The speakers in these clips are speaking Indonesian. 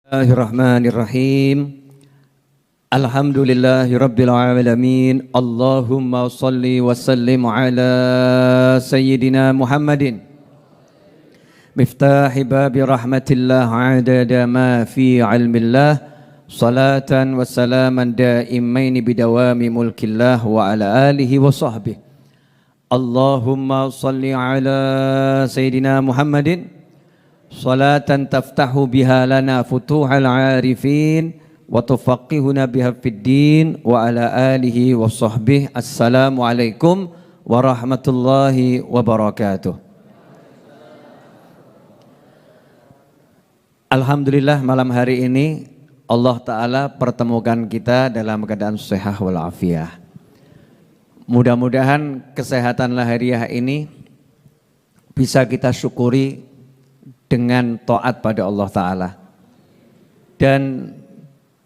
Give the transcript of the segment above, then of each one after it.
Bismillahirrahmanirrahim. Alhamdulillahi rabbil alamin. Allahumma salli wa sallim ala sayyidina Muhammadin miftahi babi rahmatillah adada ma fi ilmillah salatan wa salaman daimaini bidawami mulkillah wa ala alihi wa sahbihi. Allahumma salli ala sayyidina Muhammadin salatan taftahu biha lana futuhal arifin wa tufaqihuna biha fid din wa ala alihi wa sahbihi. Assalamualaikum warahmatullahi wabarakatuh. Alhamdulillah malam hari ini Allah Ta'ala pertemukan kita dalam keadaan sehat walafiat. Mudah-mudahan kesehatan lahiriah ini bisa kita syukuri dengan taat pada Allah Ta'ala dan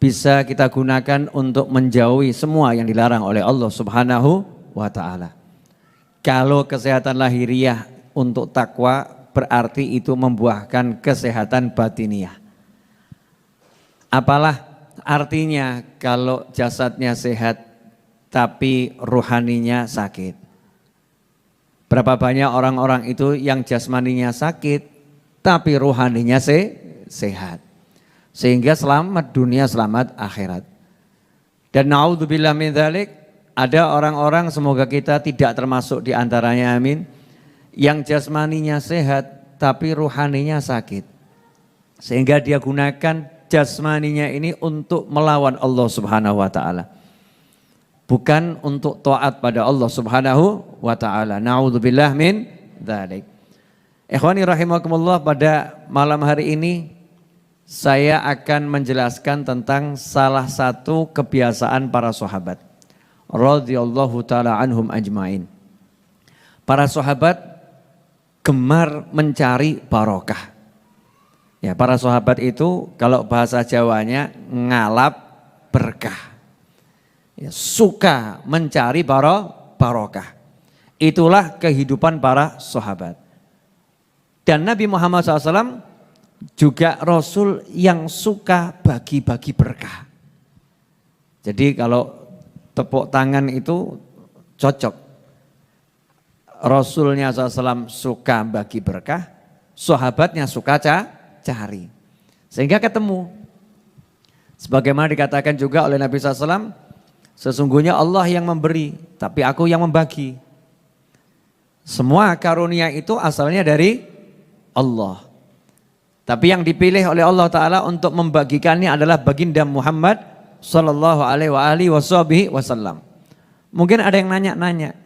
bisa kita gunakan untuk menjauhi semua yang dilarang oleh Allah Subhanahu wa Ta'ala. Kalau kesehatan lahiriah untuk takwa berarti itu membuahkan kesehatan batiniah. Apalah artinya kalau jasadnya sehat tapi rohaninya sakit? Berapa banyak orang-orang itu yang jasmaninya sakit tapi rohaninya sehat. Sehingga selamat dunia, selamat akhirat. Dan naudzubillah min dzalik, ada orang-orang, semoga kita tidak termasuk di antaranya, amin, yang jasmaninya sehat tapi rohaninya sakit. Sehingga dia gunakan jasmaninya ini untuk melawan Allah Subhanahu wa Ta'ala. Bukan untuk taat pada Allah Subhanahu wa Ta'ala. Naudzubillah min dzalik. Ikhwani rahimakumullah, pada malam hari ini saya akan menjelaskan tentang salah satu kebiasaan para sahabat radhiyallahu taala anhum ajmain. Para sahabat gemar mencari barokah. Ya, para sahabat itu kalau bahasa Jawanya ngalap berkah. Ya, suka mencari barokah. Itulah kehidupan para sahabat. Dan Nabi Muhammad SAW juga Rasul yang suka bagi-bagi berkah. Jadi kalau tepuk tangan itu cocok. Rasulnya SAW suka bagi berkah, sahabatnya suka cari. Sehingga ketemu. Sebagaimana dikatakan juga oleh Nabi SAW, sesungguhnya Allah yang memberi, tapi aku yang membagi. Semua karunia itu asalnya dari Allah. Tapi yang dipilih oleh Allah Ta'ala untuk membagikannya adalah baginda Muhammad Sallallahu alaihi wasallam. Mungkin ada yang nanya-nanya,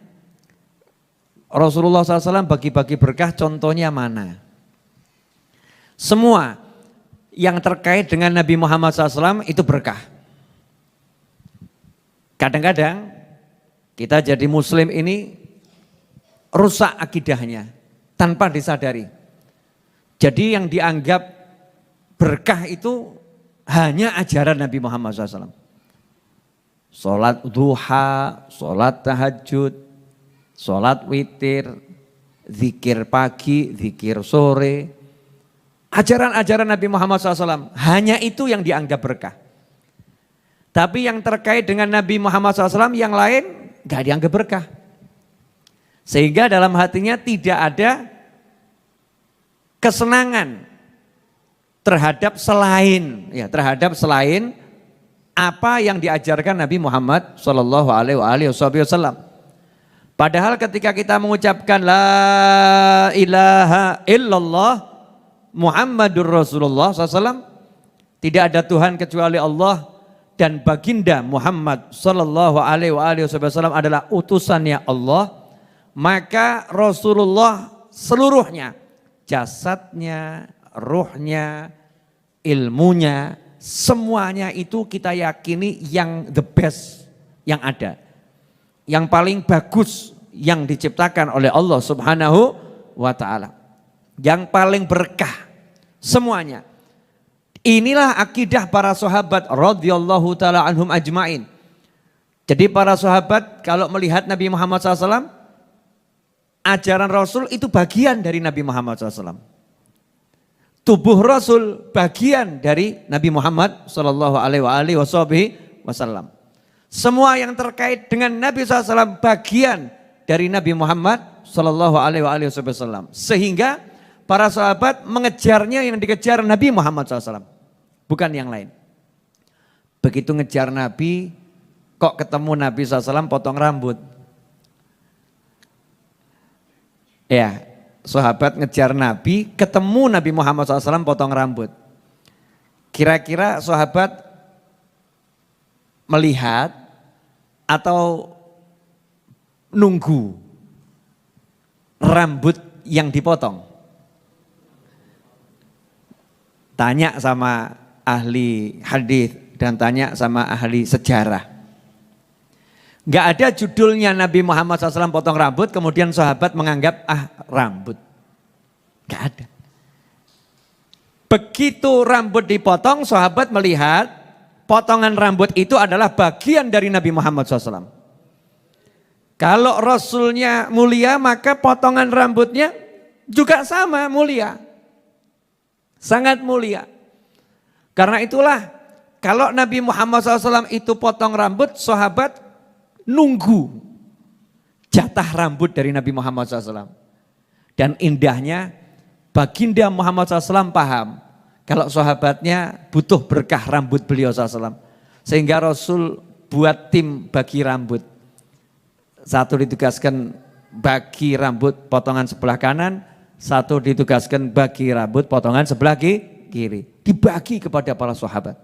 Rasulullah SAW bagi-bagi berkah contohnya mana? Semua yang terkait dengan Nabi Muhammad SAW itu berkah. Kadang-kadang kita jadi muslim ini rusak akidahnya tanpa disadari. Jadi yang dianggap berkah itu hanya ajaran Nabi Muhammad SAW. Sholat duha, sholat tahajud, sholat witir, zikir pagi, zikir sore. Ajaran-ajaran Nabi Muhammad SAW, hanya itu yang dianggap berkah. Tapi yang terkait dengan Nabi Muhammad SAW yang lain gak dianggap berkah. Sehingga dalam hatinya tidak ada kesenangan terhadap selain apa yang diajarkan Nabi Muhammad Sallallahu Alaihi Wasallam. Padahal ketika kita mengucapkan la ilaha illallah Muhammadur Rasulullah SAW, tidak ada Tuhan kecuali Allah dan baginda Muhammad Sallallahu Alaihi Wasallam adalah utusannya Allah, maka Rasulullah seluruhnya, jasadnya, ruhnya, ilmunya, semuanya itu kita yakini yang the best yang ada. Yang paling bagus yang diciptakan oleh Allah Subhanahu wa Ta'ala. Yang paling berkah semuanya. Inilah akidah para sahabat radhiyallahu ta'ala anhum ajmain. Jadi para sahabat kalau melihat Nabi Muhammad SAW, ajaran Rasul itu bagian dari Nabi Muhammad SAW. tubuh Rasul bagian dari Nabi Muhammad Shallallahu Alaihi Wasallam. Semua yang terkait dengan Nabi SAW bagian dari Nabi Muhammad Shallallahu Alaihi Wasallam. Sehingga para sahabat mengejarnya, yang dikejar Nabi Muhammad SAW, bukan yang lain. Begitu ngejar Nabi, kok ketemu Nabi SAW potong rambut. Ya, sahabat ngejar Nabi, ketemu Nabi Muhammad SAW potong rambut. Kira-kira sahabat melihat atau nunggu rambut yang dipotong? Tanya sama ahli hadis dan tanya sama ahli sejarah. Gak ada judulnya Nabi Muhammad SAW potong rambut, kemudian sahabat menganggap rambut. Gak ada. Begitu rambut dipotong, sahabat melihat potongan rambut itu adalah bagian dari Nabi Muhammad SAW. Kalau Rasulnya mulia, maka potongan rambutnya juga sama mulia. Sangat mulia. Karena itulah kalau Nabi Muhammad SAW itu potong rambut, sahabat nunggu jatah rambut dari Nabi Muhammad SAW. Dan indahnya baginda Muhammad SAW paham kalau sahabatnya butuh berkah rambut beliau SAW. Sehingga Rasul buat tim bagi rambut. Satu ditugaskan bagi rambut potongan sebelah kanan, satu ditugaskan bagi rambut potongan sebelah kiri. Dibagi kepada para sahabat.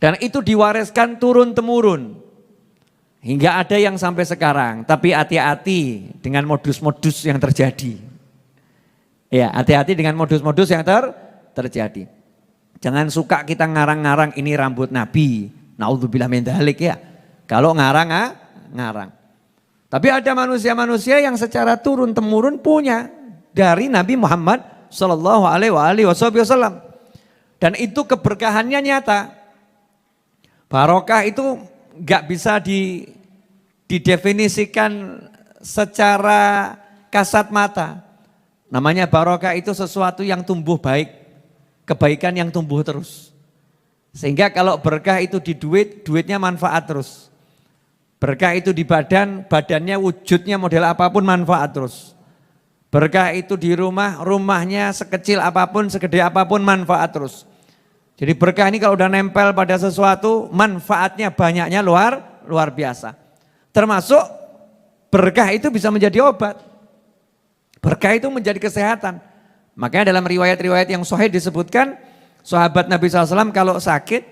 Dan itu diwariskan turun-temurun. Hingga ada yang sampai sekarang, tapi hati-hati dengan modus-modus yang terjadi. Ya, hati-hati dengan modus-modus yang terjadi. Jangan suka kita ngarang-ngarang ini rambut Nabi. Naudzubillah min dzalik ya. Kalau ngarang. Tapi ada manusia-manusia yang secara turun-temurun punya dari Nabi Muhammad Shallallahu Alaihi Wasallam. Dan itu keberkahannya nyata. Barokah itu gak bisa didefinisikan secara kasat mata. Namanya barokah itu sesuatu yang tumbuh baik, kebaikan yang tumbuh terus. Sehingga kalau berkah itu di duit, duitnya manfaat terus. Berkah itu di badan, badannya wujudnya model apapun manfaat terus. Berkah itu di rumah, rumahnya sekecil apapun, segede apapun manfaat terus. Jadi berkah ini kalau udah nempel pada sesuatu, manfaatnya banyaknya luar biasa. Termasuk berkah itu bisa menjadi obat. Berkah itu menjadi kesehatan. Makanya dalam riwayat-riwayat yang sahih disebutkan, sahabat Nabi SAW kalau sakit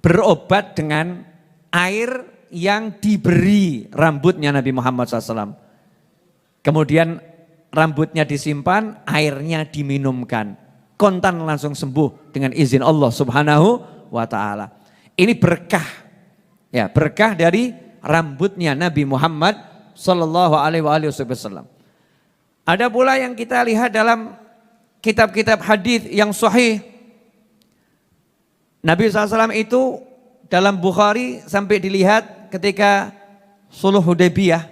berobat dengan air yang diberi rambutnya Nabi Muhammad SAW. Kemudian rambutnya disimpan, airnya diminumkan. Kontan langsung sembuh dengan izin Allah Subhanahu wa ta'ala. Ini berkah. Ya, berkah dari rambutnya Nabi Muhammad sallallahu alaihi wasallam. Ada pula yang kita lihat dalam kitab-kitab hadis yang sahih. Nabi SAW itu dalam Bukhari sampai dilihat ketika Sulh Hudaybiyah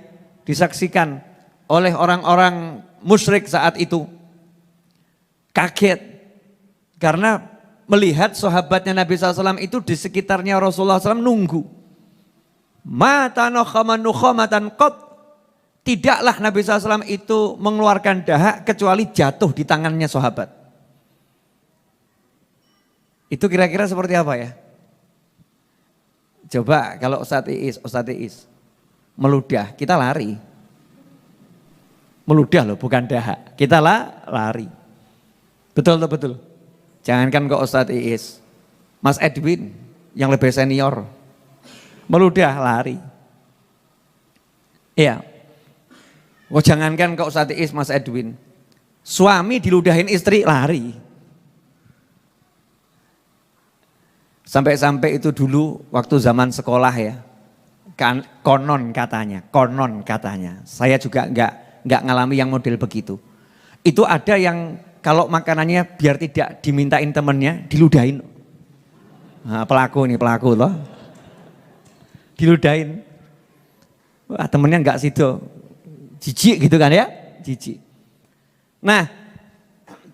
disaksikan oleh orang-orang musyrik saat itu. Kaget karena melihat sahabatnya Nabi SAW itu di sekitarnya Rasulullah SAW nunggu. Mata nukhamatan qat. Tidaklah Nabi SAW itu mengeluarkan dahak kecuali jatuh di tangannya sahabat. Itu kira-kira seperti apa ya? Coba kalau Ustadz Iis meludah, kita lari. Meludah loh, bukan dahak. Kita lari. Betul. Jangankan kok Ustadz Iis, Mas Edwin yang lebih senior, meludah lari. Iya. Oh jangankan kok Ustadz Iis, Mas Edwin, suami diludahin istri lari. Sampai-sampai itu dulu waktu zaman sekolah ya, konon katanya. Saya juga enggak ngalami yang model begitu. Itu ada yang kalau makanannya biar tidak dimintain temennya, diludahin. Nah, pelaku loh. Diludahin. Wah, temennya enggak situ. Jijik gitu kan ya? Jijik. Nah,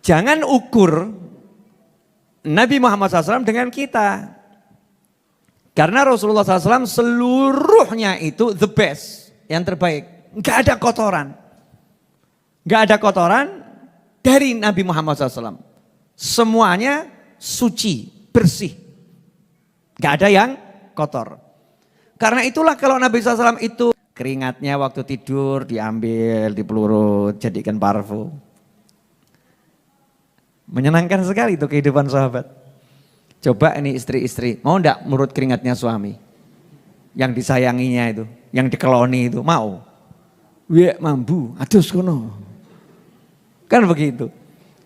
jangan ukur Nabi Muhammad SAW dengan kita. Karena Rasulullah SAW seluruhnya itu the best, yang terbaik. Enggak ada kotoran. Enggak ada kotoran dari Nabi Muhammad SAW. Semuanya suci, bersih. Enggak ada yang kotor. Karena itulah kalau Nabi SAW itu keringatnya waktu tidur diambil, dipelurut, jadikan parfum. Menyenangkan sekali itu kehidupan sahabat. Coba ini istri-istri, mau enggak menurut keringatnya suami? Yang disayanginya itu, yang dikeloni itu, mau? Wih mambu, aduh kono. Kan begitu.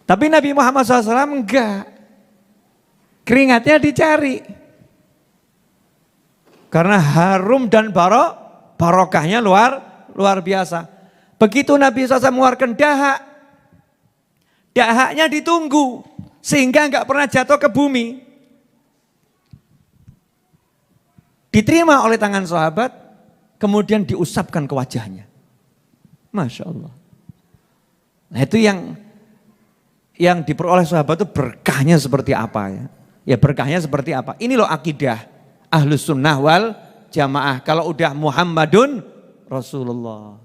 Tapi Nabi Muhammad SAW enggak. Keringatnya dicari. Karena harum dan barokahnya luar biasa. Begitu Nabi SAW mengeluarkan dahak, dahaknya ditunggu. Sehingga enggak pernah jatuh ke bumi. Diterima oleh tangan sahabat, kemudian diusapkan ke wajahnya. Masya Allah. Nah itu yang diperoleh sahabat itu berkahnya seperti apa ya. Ya berkahnya seperti apa. Ini loh akidah Ahlus Sunnah wal Jamaah. Kalau udah Muhammadun Rasulullah.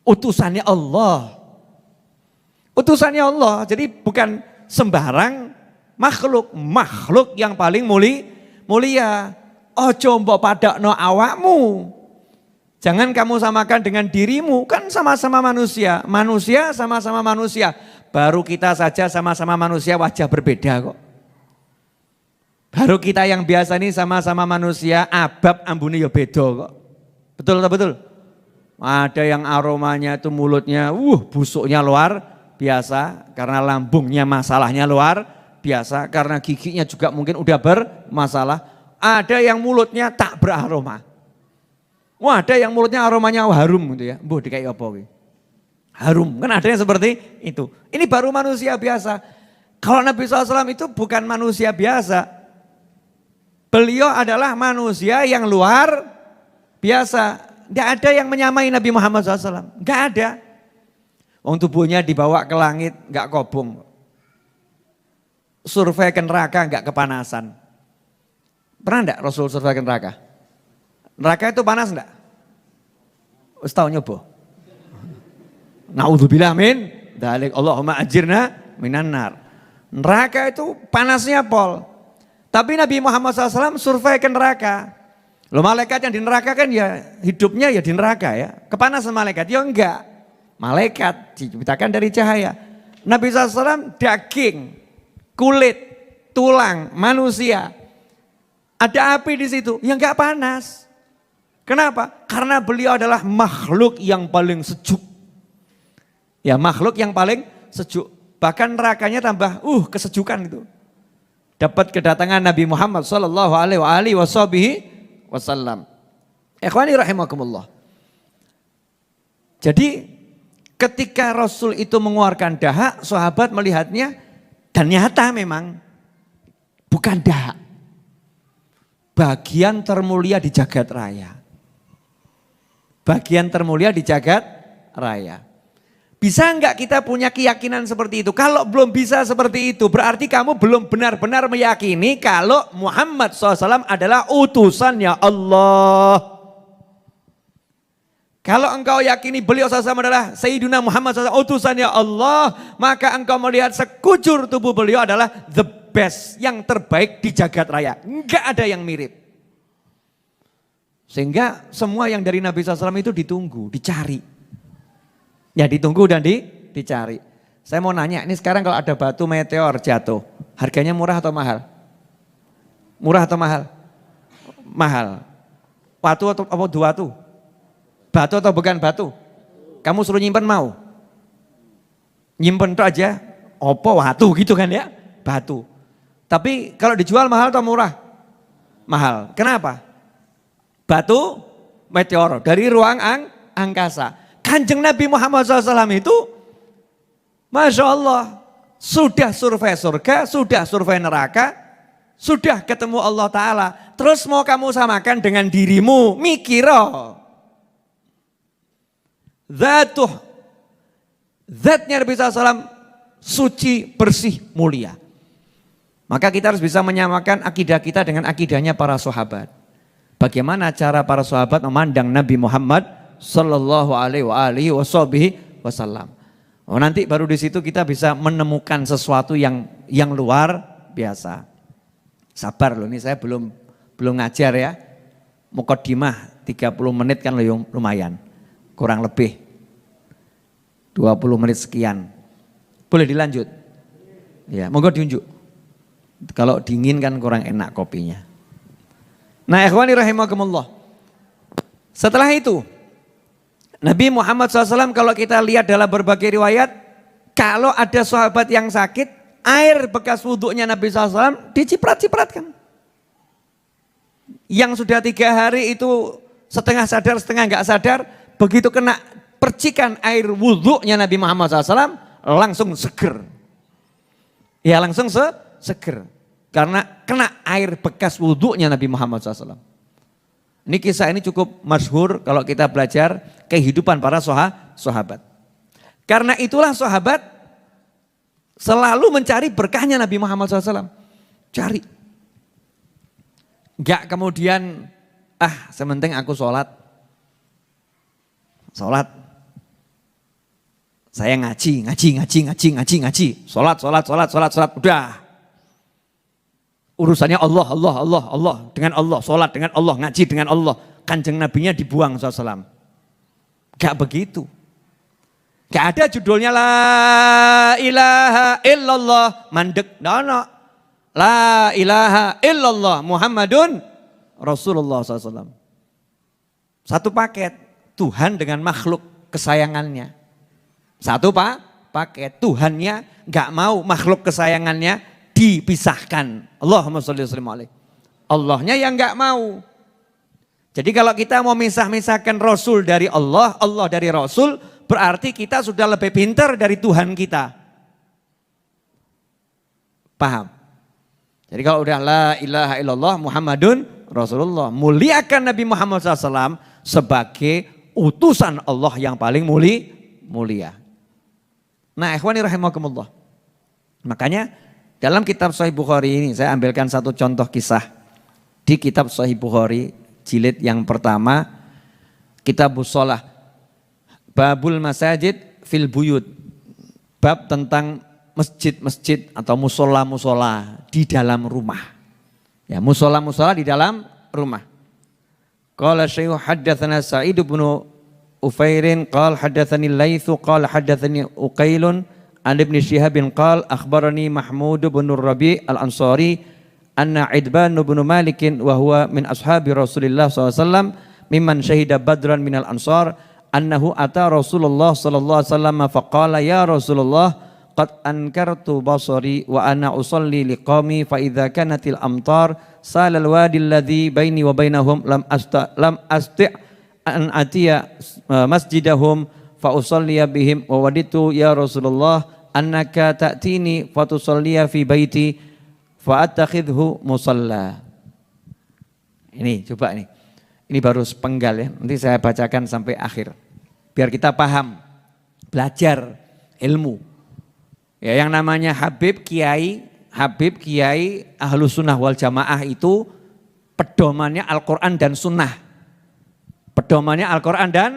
Utusannya Allah. Utusannya Allah. Jadi bukan sembarang makhluk. Makhluk yang paling mulia. Ojo mbok padakno awakmu. Jangan kamu samakan dengan dirimu, kan sama-sama manusia. Manusia sama-sama manusia. Baru kita saja sama-sama manusia wajah berbeda kok. Baru kita yang biasa ini sama-sama manusia, abab ambune ya beda kok. Betul atau betul? Ada yang aromanya itu mulutnya busuknya luar biasa. Karena lambungnya masalahnya luar biasa. Karena giginya juga mungkin udah bermasalah. Ada yang mulutnya tak beraroma. Wah, ada yang mulutnya aromanya harum gitu ya. Mbah dikai apa kuwi? Harum. Kan ada yang seperti itu. Ini baru manusia biasa. Kalau Nabi SAW itu bukan manusia biasa. Beliau adalah manusia yang luar biasa. Tidak ada yang menyamai Nabi Muhammad SAW. Tidak ada. Wong tubuhnya dibawa ke langit, enggak kobong. Survei ke neraka enggak kepanasan. Pernah enggak Rasul survei ke neraka? Neraka itu panas enggak? Wis tau nyoba. Naudzubillah min dzalik. Allahumma ajirna minan nar. Neraka itu panasnya pol. Tapi Nabi Muhammad SAW survei ke neraka. Loh malaikat yang di neraka kan ya hidupnya ya di neraka ya. Kepanasan malaikat? Ya enggak. Malaikat diciptakan dari cahaya. Nabi SAW daging, kulit, tulang, manusia. Ada api di situ, ya enggak panas. Kenapa? Karena beliau adalah makhluk yang paling sejuk. Ya makhluk yang paling sejuk. Bahkan nerakanya tambah kesejukan itu. Dapat kedatangan Nabi Muhammad sallallahu alaihi wasallam. Ikhwani rahimakumullah. Jadi ketika Rasul itu mengeluarkan dahak, sahabat melihatnya dan nyata memang bukan dahak. Bagian termulia di jagat raya. Bagian termulia di jagat raya. Bisa enggak kita punya keyakinan seperti itu? Kalau belum bisa seperti itu, berarti kamu belum benar-benar meyakini kalau Muhammad SAW adalah utusannya Allah. Kalau engkau yakini beliau SAW adalah Sayyidina Muhammad SAW, utusannya Allah, maka engkau melihat sekujur tubuh beliau adalah the best, yang terbaik di jagat raya. Enggak ada yang mirip. Sehingga semua yang dari Nabi SAW itu ditunggu, dicari. Ya ditunggu dan dicari. Saya mau nanya, ini sekarang kalau ada batu meteor jatuh, harganya murah atau mahal? Murah atau mahal? Mahal. Batu atau apa batu? Batu atau bukan batu? Kamu suruh nyimpen mau? Nyimpen itu aja, opo watu gitu kan ya, batu. Tapi kalau dijual mahal atau murah? Mahal. Kenapa? Batu meteor dari ruang angkasa. Kanjeng Nabi Muhammad SAW itu, Masya Allah, sudah survei surga, sudah survei neraka, sudah ketemu Allah Ta'ala. Terus mau kamu samakan dengan dirimu, mikiro. Zatnya Nabi SAW suci, bersih, mulia. Maka kita harus bisa menyamakan akidah kita dengan akidahnya para sahabat. Bagaimana cara para sahabat memandang Nabi Muhammad sallallahu alaihi wasallam. Oh, nanti baru di situ kita bisa menemukan sesuatu yang luar biasa. Sabar loh, ini saya belum ngajar ya. Muqaddimah 30 menit kan lumayan. Kurang lebih 20 menit sekian. Boleh dilanjut? Ya, monggo diunjuk. Kalau dingin kan kurang enak kopinya. Nah, ikhwani rahimakumullah. Setelah itu, Nabi Muhammad SAW kalau kita lihat dalam berbagai riwayat, kalau ada sahabat yang sakit, air bekas wudhunya Nabi SAW diciprat-cipratkan. Yang sudah 3 hari itu setengah sadar, setengah enggak sadar, begitu kena percikan air wudhunya Nabi Muhammad SAW, langsung seger. Ya langsung seger. Karena kena air bekas wudhunya Nabi Muhammad SAW. Ini kisah ini cukup masyhur kalau kita belajar kehidupan para sahabat. Karena itulah sahabat selalu mencari berkahnya Nabi Muhammad SAW. Cari. Enggak kemudian, sementing aku sholat. Saya ngaji. Sholat. Udah. Urusannya Allah. Dengan Allah, sholat dengan Allah, ngaji dengan Allah. Kanjeng Nabinya dibuang SAW. Gak begitu. Gak ada judulnya la ilaha illallah. Mandek, no. La ilaha illallah Muhammadun Rasulullah SAW. Satu paket, Tuhan dengan makhluk kesayangannya. Satu paket, Tuhannya gak mau makhluk kesayangannya dipisahkan. Allahumma sholli wa sallim alaihi. Allahnya yang gak mau. Jadi kalau kita mau misah-misahkan Rasul dari Allah, Allah dari Rasul, berarti kita sudah lebih pintar dari Tuhan kita. Paham? Jadi kalau udah la ilaha illallah Muhammadun Rasulullah, muliakan Nabi Muhammad SAW sebagai utusan Allah yang paling mulia. Nah, ikhwani rahimakumullah. Makanya dalam kitab Sahih Bukhari ini saya ambilkan satu contoh kisah di kitab Sahih Bukhari jilid yang pertama, Kitabus Shalah, Babul Masajid fil Buyut, bab tentang masjid-masjid atau musola-musola di dalam rumah. Ya, musola-musola di dalam rumah. Qala Syekh haddatsana Sa'id bin Ufairin qala haddatsani Laitsu qala haddatsani Uqailun an Ibnu Syihab qala akhbarani Mahmud bin Rabi' al-Ansari anna Idban bin Malik wa huwa min ashabi Rasulillah sallallahu alaihi wasallam mimman syahida Badran minal Ansar annahu ata Rasulullah sallallahu alaihi wasallam faqala ya Rasulullah qad ankartu basari wa ana usalli liqami fa idza kanatil amtar salal wadi alladhi baini wa bainahum lam asti' an atiya masjidahum fa usalliya bihim wa waditu ya Rasulullah annaka ta'tini fa tusalliya fi baiti fa attakhidhu musalla. Ini coba nih. Ini baru sepenggal ya. Nanti saya bacakan sampai akhir. Biar kita paham, belajar ilmu. Ya, yang namanya Habib Kiai Ahlus Sunnah wal Jamaah itu pedomannya Al-Quran dan Sunnah. Pedomannya Al-Quran dan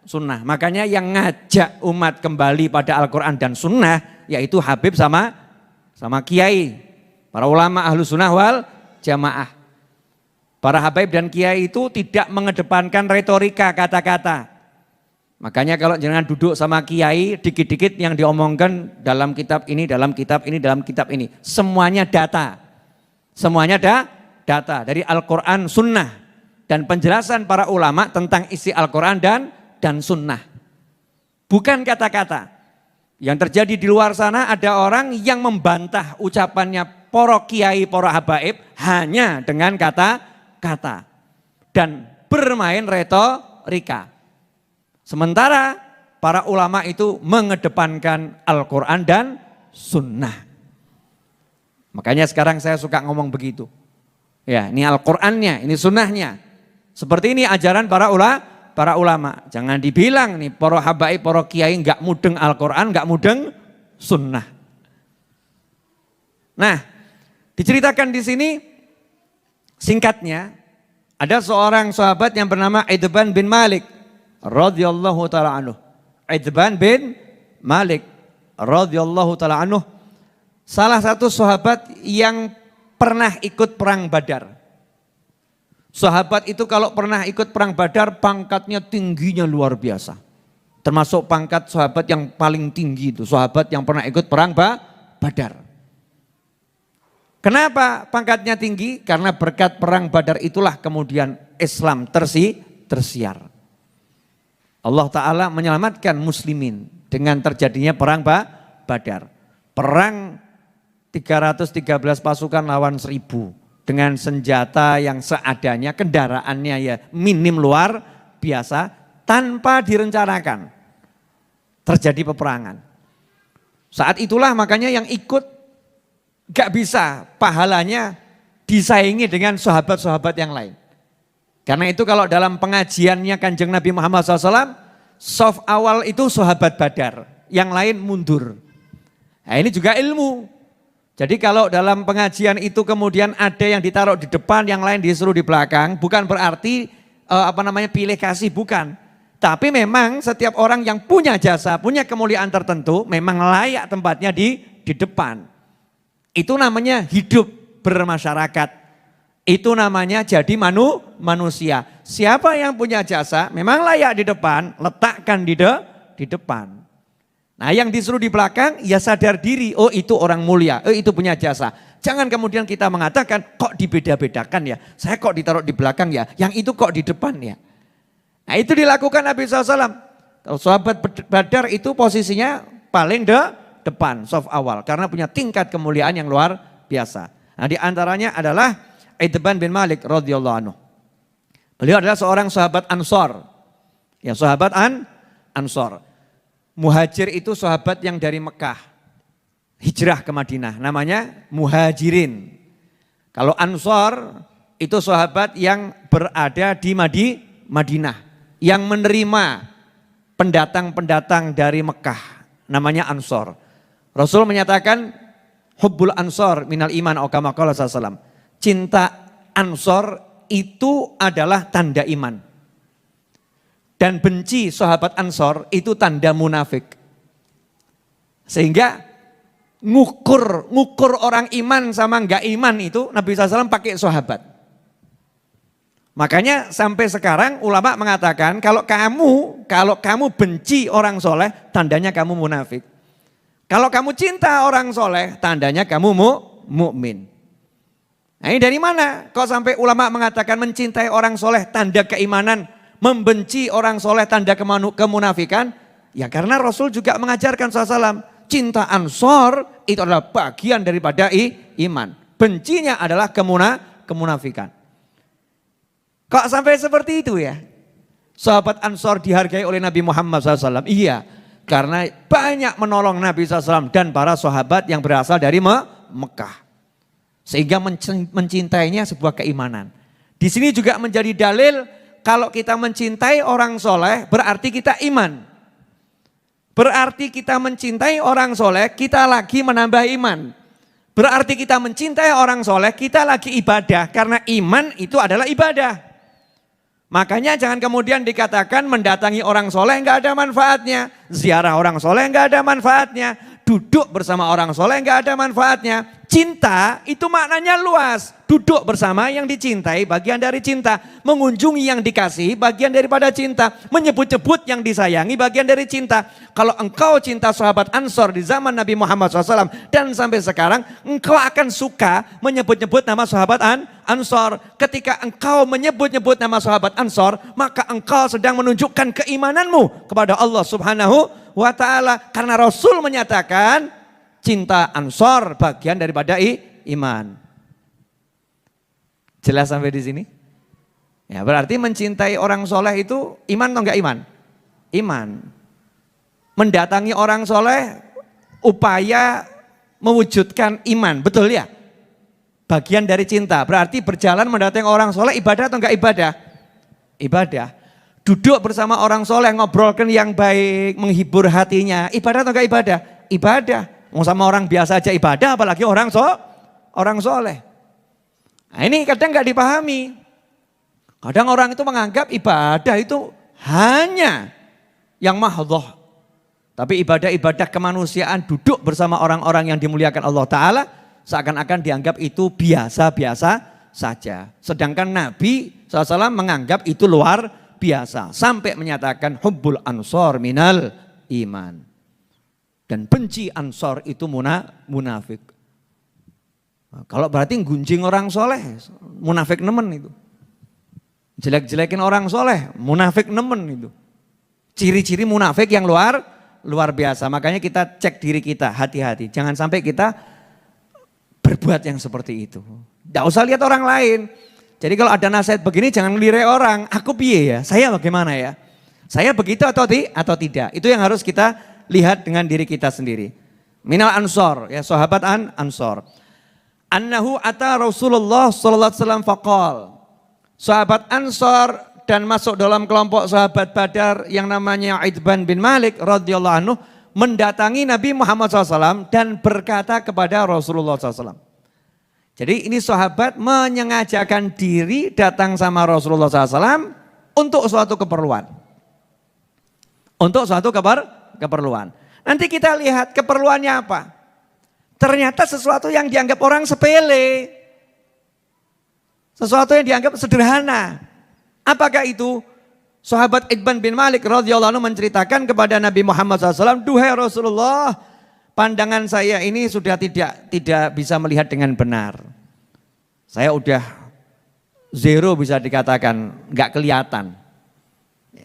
Sunnah. Makanya yang ngajak umat kembali pada Al-Quran dan Sunnah yaitu Habib sama Kiai. Para ulama Ahlus Sunnah wal Jamaah. Para Habib dan Kiai itu tidak mengedepankan retorika kata-kata. Makanya kalau jangan duduk sama Kiai, dikit-dikit yang diomongkan dalam kitab ini, dalam kitab ini, dalam kitab ini. Semuanya data. Semuanya data dari Al-Quran Sunnah. Dan penjelasan para ulama tentang isi Al-Quran dan Sunnah. Bukan kata-kata. Yang terjadi di luar sana ada orang yang membantah ucapannya para Kiai, para Habaib hanya dengan kata-kata. Dan bermain retorika. Sementara para ulama itu mengedepankan Al-Quran dan Sunnah. Makanya sekarang saya suka ngomong begitu. Ya, ini Al-Qurannya, ini Sunnahnya. Seperti ini ajaran para ulama. Jangan dibilang nih para habaib, para kiai enggak mudeng Al-Quran, enggak mudeng Sunnah. Nah, Diceritakan di sini singkatnya, ada seorang sahabat yang bernama Itban bin Malik radhiyallahu taala anhu. Itban bin Malik radhiyallahu taala anhu salah satu sahabat yang pernah ikut perang Badar. Sahabat itu kalau pernah ikut perang Badar pangkatnya tingginya luar biasa. Termasuk pangkat sahabat yang paling tinggi itu, sahabat yang pernah ikut perang Badar. Kenapa pangkatnya tinggi? Karena berkat perang Badar itulah kemudian Islam tersiar. Allah Ta'ala menyelamatkan muslimin dengan terjadinya perang Badar. Perang 313 pasukan lawan 1000 dengan senjata yang seadanya, kendaraannya ya minim luar biasa tanpa direncanakan. Terjadi peperangan. Saat itulah makanya yang ikut gak bisa pahalanya disaingi dengan sahabat-sahabat yang lain. Karena itu kalau dalam pengajiannya Kanjeng Nabi Muhammad SAW, soft awal itu sahabat Badar, yang lain mundur. Nah ini juga ilmu. Jadi kalau dalam pengajian itu kemudian ada yang ditaruh di depan, yang lain disuruh di belakang, bukan berarti pilih kasih, bukan. Tapi memang setiap orang yang punya jasa, punya kemuliaan tertentu, memang layak tempatnya di depan. Itu namanya hidup bermasyarakat. Itu namanya jadi manusia. Siapa yang punya jasa memang layak di depan, letakkan di depan. Nah yang disuruh di belakang ya sadar diri, oh itu orang mulia, oh itu punya jasa. Jangan kemudian kita mengatakan kok dibeda-bedakan ya, saya kok ditaruh di belakang ya, yang itu kok di depan ya. Nah itu dilakukan Nabi SAW. Sahabat Badar itu posisinya paling depan, soft awal, karena punya tingkat kemuliaan yang luar biasa. Nah di antaranya adalah Itban bin Malik radhiyallahu anhu. Beliau adalah seorang sahabat Ansor. Ya sahabat Ansor. Muhajir itu sahabat yang dari Mekah hijrah ke Madinah, namanya muhajirin. Kalau Ansor itu sahabat yang berada di Madinah, yang menerima pendatang-pendatang dari Mekah, namanya Ansor. Rasul menyatakan hubbul ansor minal iman atau kama qala sallallahu. Cinta Ansor itu adalah tanda iman. Dan benci sahabat Ansor itu tanda munafik. Sehingga ngukur orang iman sama enggak iman itu Nabi SAW pakai sahabat. Makanya sampai sekarang ulama mengatakan kalau kamu benci orang soleh, tandanya kamu munafik. Kalau kamu cinta orang soleh, tandanya kamu mukmin. Nah ini dari mana? Kok sampai ulama mengatakan mencintai orang soleh tanda keimanan, membenci orang soleh tanda kemunafikan? Ya karena Rasul juga mengajarkan SAW, cinta Ansor itu adalah bagian daripada iman. Bencinya adalah kemunafikan. Kok sampai seperti itu ya? Sahabat Ansor dihargai oleh Nabi Muhammad SAW. Iya. Karena banyak menolong Nabi SAW dan para sahabat yang berasal dari Mekah. Sehingga mencintainya sebuah keimanan. Di sini juga menjadi dalil kalau kita mencintai orang soleh berarti kita iman. Berarti kita mencintai orang soleh kita lagi menambah iman. Berarti kita mencintai orang soleh kita lagi ibadah. Karena iman itu adalah ibadah. Makanya jangan kemudian dikatakan mendatangi orang soleh nggak ada manfaatnya. Ziarah orang soleh nggak ada manfaatnya. Duduk bersama orang soleh nggak ada manfaatnya. Cinta itu maknanya luas. Duduk bersama yang dicintai bagian dari cinta. Mengunjungi yang dikasihi bagian daripada cinta. Menyebut-nyebut yang disayangi bagian dari cinta. Kalau engkau cinta sahabat Ansor di zaman Nabi Muhammad SAW dan sampai sekarang engkau akan suka menyebut-nyebut nama sahabat Ansor. Ketika engkau menyebut-nyebut nama sahabat Ansor, maka engkau sedang menunjukkan keimananmu kepada Allah Subhanahu wa ta'ala. Karena Rasul menyatakan cinta Ansor bagian daripada iman. Jelas sampai di sini? Ya, berarti mencintai orang soleh itu iman atau enggak iman? Iman. Mendatangi orang soleh upaya mewujudkan iman, betul ya? Bagian dari cinta. Berarti berjalan mendatangi orang soleh ibadah atau enggak ibadah? Ibadah. Duduk bersama orang soleh ngobrolkan yang baik, menghibur hatinya, ibadah atau enggak ibadah? Ibadah. Mau sama orang biasa aja ibadah, apalagi orang orang soleh. Nah, ini kadang nggak dipahami. Kadang orang itu menganggap ibadah itu hanya yang mahdhah. Tapi ibadah-ibadah kemanusiaan duduk bersama orang-orang yang dimuliakan Allah Ta'ala seakan-akan dianggap itu biasa-biasa saja. Sedangkan Nabi SAW menganggap itu luar biasa. Sampai menyatakan hubbul ansor minal iman. Dan benci ansor itu munafik. Nah, kalau berarti gunjing orang soleh, munafik nemen itu. Jelek-jelekin orang soleh, munafik nemen itu. Ciri-ciri munafik yang luar biasa. Makanya kita cek diri kita, hati-hati. Jangan sampai kita berbuat yang seperti itu. Tidak usah lihat orang lain. Jadi kalau ada nasihat begini jangan melirik orang. Aku piye ya? Saya bagaimana ya? Saya begitu atau tidak? Itu yang harus kita lihat dengan diri kita sendiri. Minal ansor, ya sahabat ansor. Annahu ata Rasulullah sallallahu alaihi wasallam faqal. Sahabat Ansor dan masuk dalam kelompok sahabat Badar yang namanya Itban bin Malik radhiyallahu anhu mendatangi Nabi Muhammad SAW dan berkata kepada Rasulullah SAW. Jadi ini sahabat menyengajakan diri datang sama Rasulullah SAW untuk suatu keperluan. Untuk suatu keperluan. Nanti kita lihat keperluannya apa. Ternyata sesuatu yang dianggap orang sepele. Sesuatu yang dianggap sederhana. Apakah itu? Sahabat Itban bin Malik radhiyallahu anhu menceritakan kepada Nabi Muhammad SAW, "Duhai Rasulullah, pandangan saya ini sudah tidak bisa melihat dengan benar. Saya udah zero bisa dikatakan, nggak kelihatan.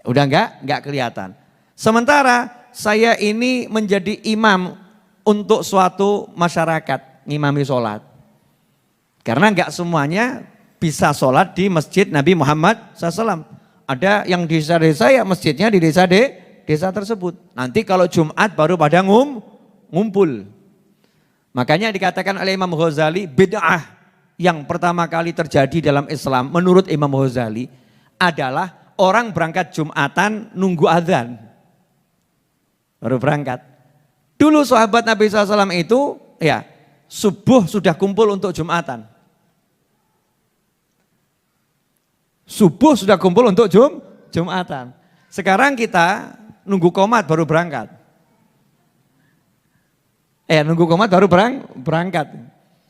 Udah nggak kelihatan. Sementara saya ini menjadi imam untuk suatu masyarakat, ngimami sholat. Karena nggak semuanya bisa sholat di masjid Nabi Muhammad SAW. Ada yang di desa-desa ya masjidnya di desa tersebut. Nanti kalau Jumat baru pada ngumpul. Makanya dikatakan oleh Imam Ghazali bid'ah yang pertama kali terjadi dalam Islam menurut Imam Ghazali adalah orang berangkat Jumatan nunggu azan. Baru berangkat. Dulu sahabat Nabi SAW itu ya subuh sudah kumpul untuk Jumatan. Subuh sudah kumpul untuk Jumatan. Sekarang kita nunggu qomat baru berangkat. Nunggu qomat baru berangkat.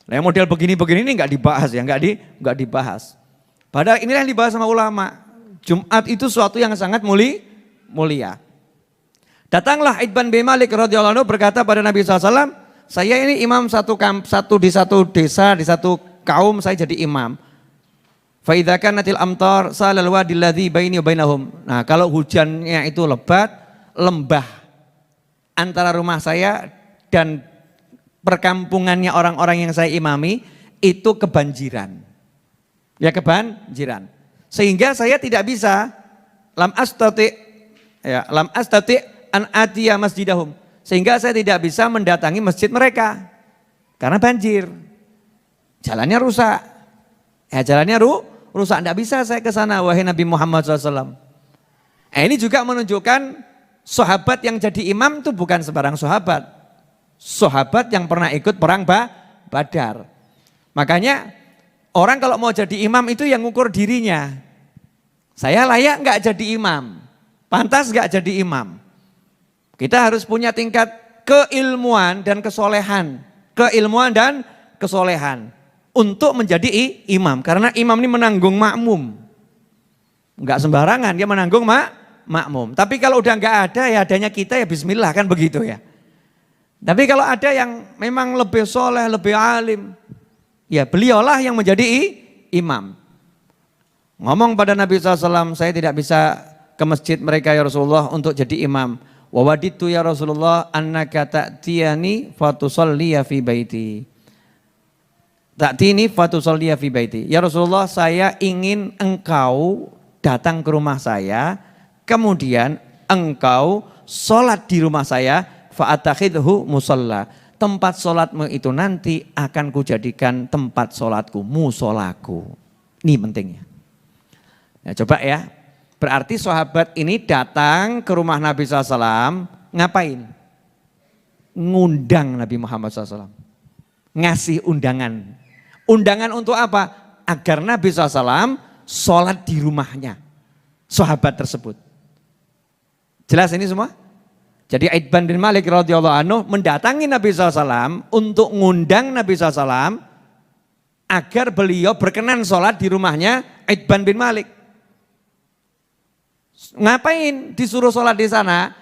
Nah, model begini-begini ini enggak dibahas ya, enggak dibahas. Padahal inilah yang dibahas sama ulama. Jumat itu suatu yang sangat mulia. Datanglah Itban bin Malik radhiyallahu anhu berkata pada Nabi SAW, saya ini imam di satu desa, di satu kaum saya jadi imam. Fa idza kanatil amtar salal wadil ladzi baini wa bainahum. Nah, kalau hujannya itu lebat, lembah antara rumah saya dan perkampungannya orang-orang yang saya imami itu kebanjiran. Ya kebanjiran. Sehingga saya tidak bisa lam astati an atiya masjidahum. Sehingga saya tidak bisa mendatangi masjid mereka. Karena banjir. Jalannya rusak. Jalannya rusak, tidak bisa saya ke sana wahai Nabi Muhammad SAW. Ini juga menunjukkan sahabat yang jadi imam itu bukan sembarang sahabat. Sahabat yang pernah ikut perang Badar. Makanya orang kalau mau jadi imam itu yang ngukur dirinya. Saya layak nggak jadi imam? Pantas nggak jadi imam? Kita harus punya tingkat keilmuan dan kesolehan. Keilmuan dan kesolehan. Untuk menjadi imam. Karena imam ini menanggung makmum. Enggak sembarangan, dia menanggung makmum. Tapi kalau udah enggak ada, ya adanya kita ya bismillah kan begitu ya. Tapi kalau ada yang memang lebih soleh, lebih alim, ya beliaulah yang menjadi imam. Ngomong pada Nabi SAW, saya tidak bisa ke masjid mereka ya Rasulullah untuk jadi imam. Wa waditu ya Rasulullah annaka ta'tiyani fatusalliya fi baiti. Ta'tini fatusalliya fi baiti. Ya Rasulullah, saya ingin engkau datang ke rumah saya, kemudian engkau sholat di rumah saya, fa'atakhidhu musalla. Tempat sholatmu itu nanti akan kujadikan tempat sholatku, musolaku. Ini pentingnya. Ya, coba ya, berarti sahabat ini datang ke rumah Nabi SAW, ngapain? Ngundang Nabi Muhammad SAW. Ngasih undangan Undangan untuk apa? Agar Nabi SAW sholat di rumahnya sahabat tersebut. Jelas ini semua? Jadi Itban bin Malik radhiyallahu anhu mendatangi Nabi SAW untuk ngundang Nabi SAW agar beliau berkenan sholat di rumahnya Itban bin Malik. Ngapain disuruh sholat di sana?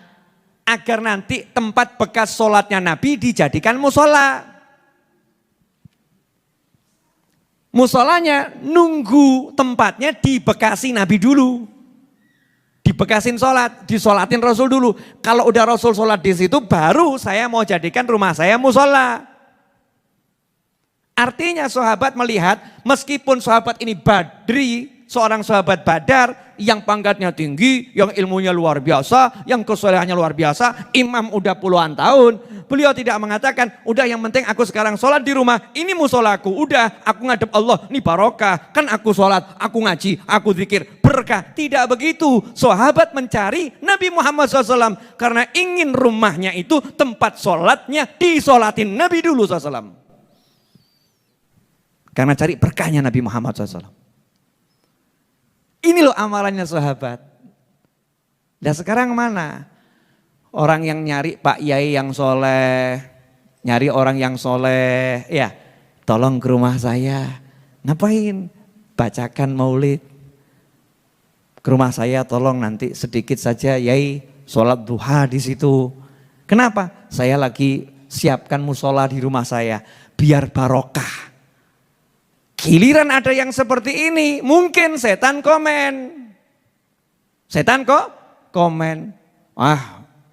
Agar nanti tempat bekas sholatnya Nabi dijadikan musola. Musolanya nunggu tempatnya dibekasi Nabi dulu. Dibekasin sholat, disolatin Rasul dulu. Kalau udah Rasul sholat di situ, baru saya mau jadikan rumah saya musola. Artinya sahabat melihat, meskipun sahabat ini badri, seorang sahabat badar, yang pangkatnya tinggi, yang ilmunya luar biasa, yang kesolehannya luar biasa, imam udah puluhan tahun. Beliau tidak mengatakan, udah yang penting aku sekarang sholat di rumah, ini musolaku, udah aku ngadep Allah, ini barokah, kan aku sholat, aku ngaji, aku zikir, berkah. Tidak begitu, sahabat mencari Nabi Muhammad SAW, karena ingin rumahnya itu tempat sholatnya, disolatin Nabi dulu SAW. Karena cari berkahnya Nabi Muhammad SAW. Ini loh amalannya sahabat. Dan sekarang mana? Orang yang nyari Pak Yai yang soleh, nyari orang yang soleh, ya tolong ke rumah saya. Ngapain? Bacakan maulid. Ke rumah saya tolong nanti sedikit saja Yai sholat duha di situ. Kenapa? Saya lagi siapkan musola di rumah saya, biar barokah. Giliran ada yang seperti ini, mungkin setan komen. Setan kok komen.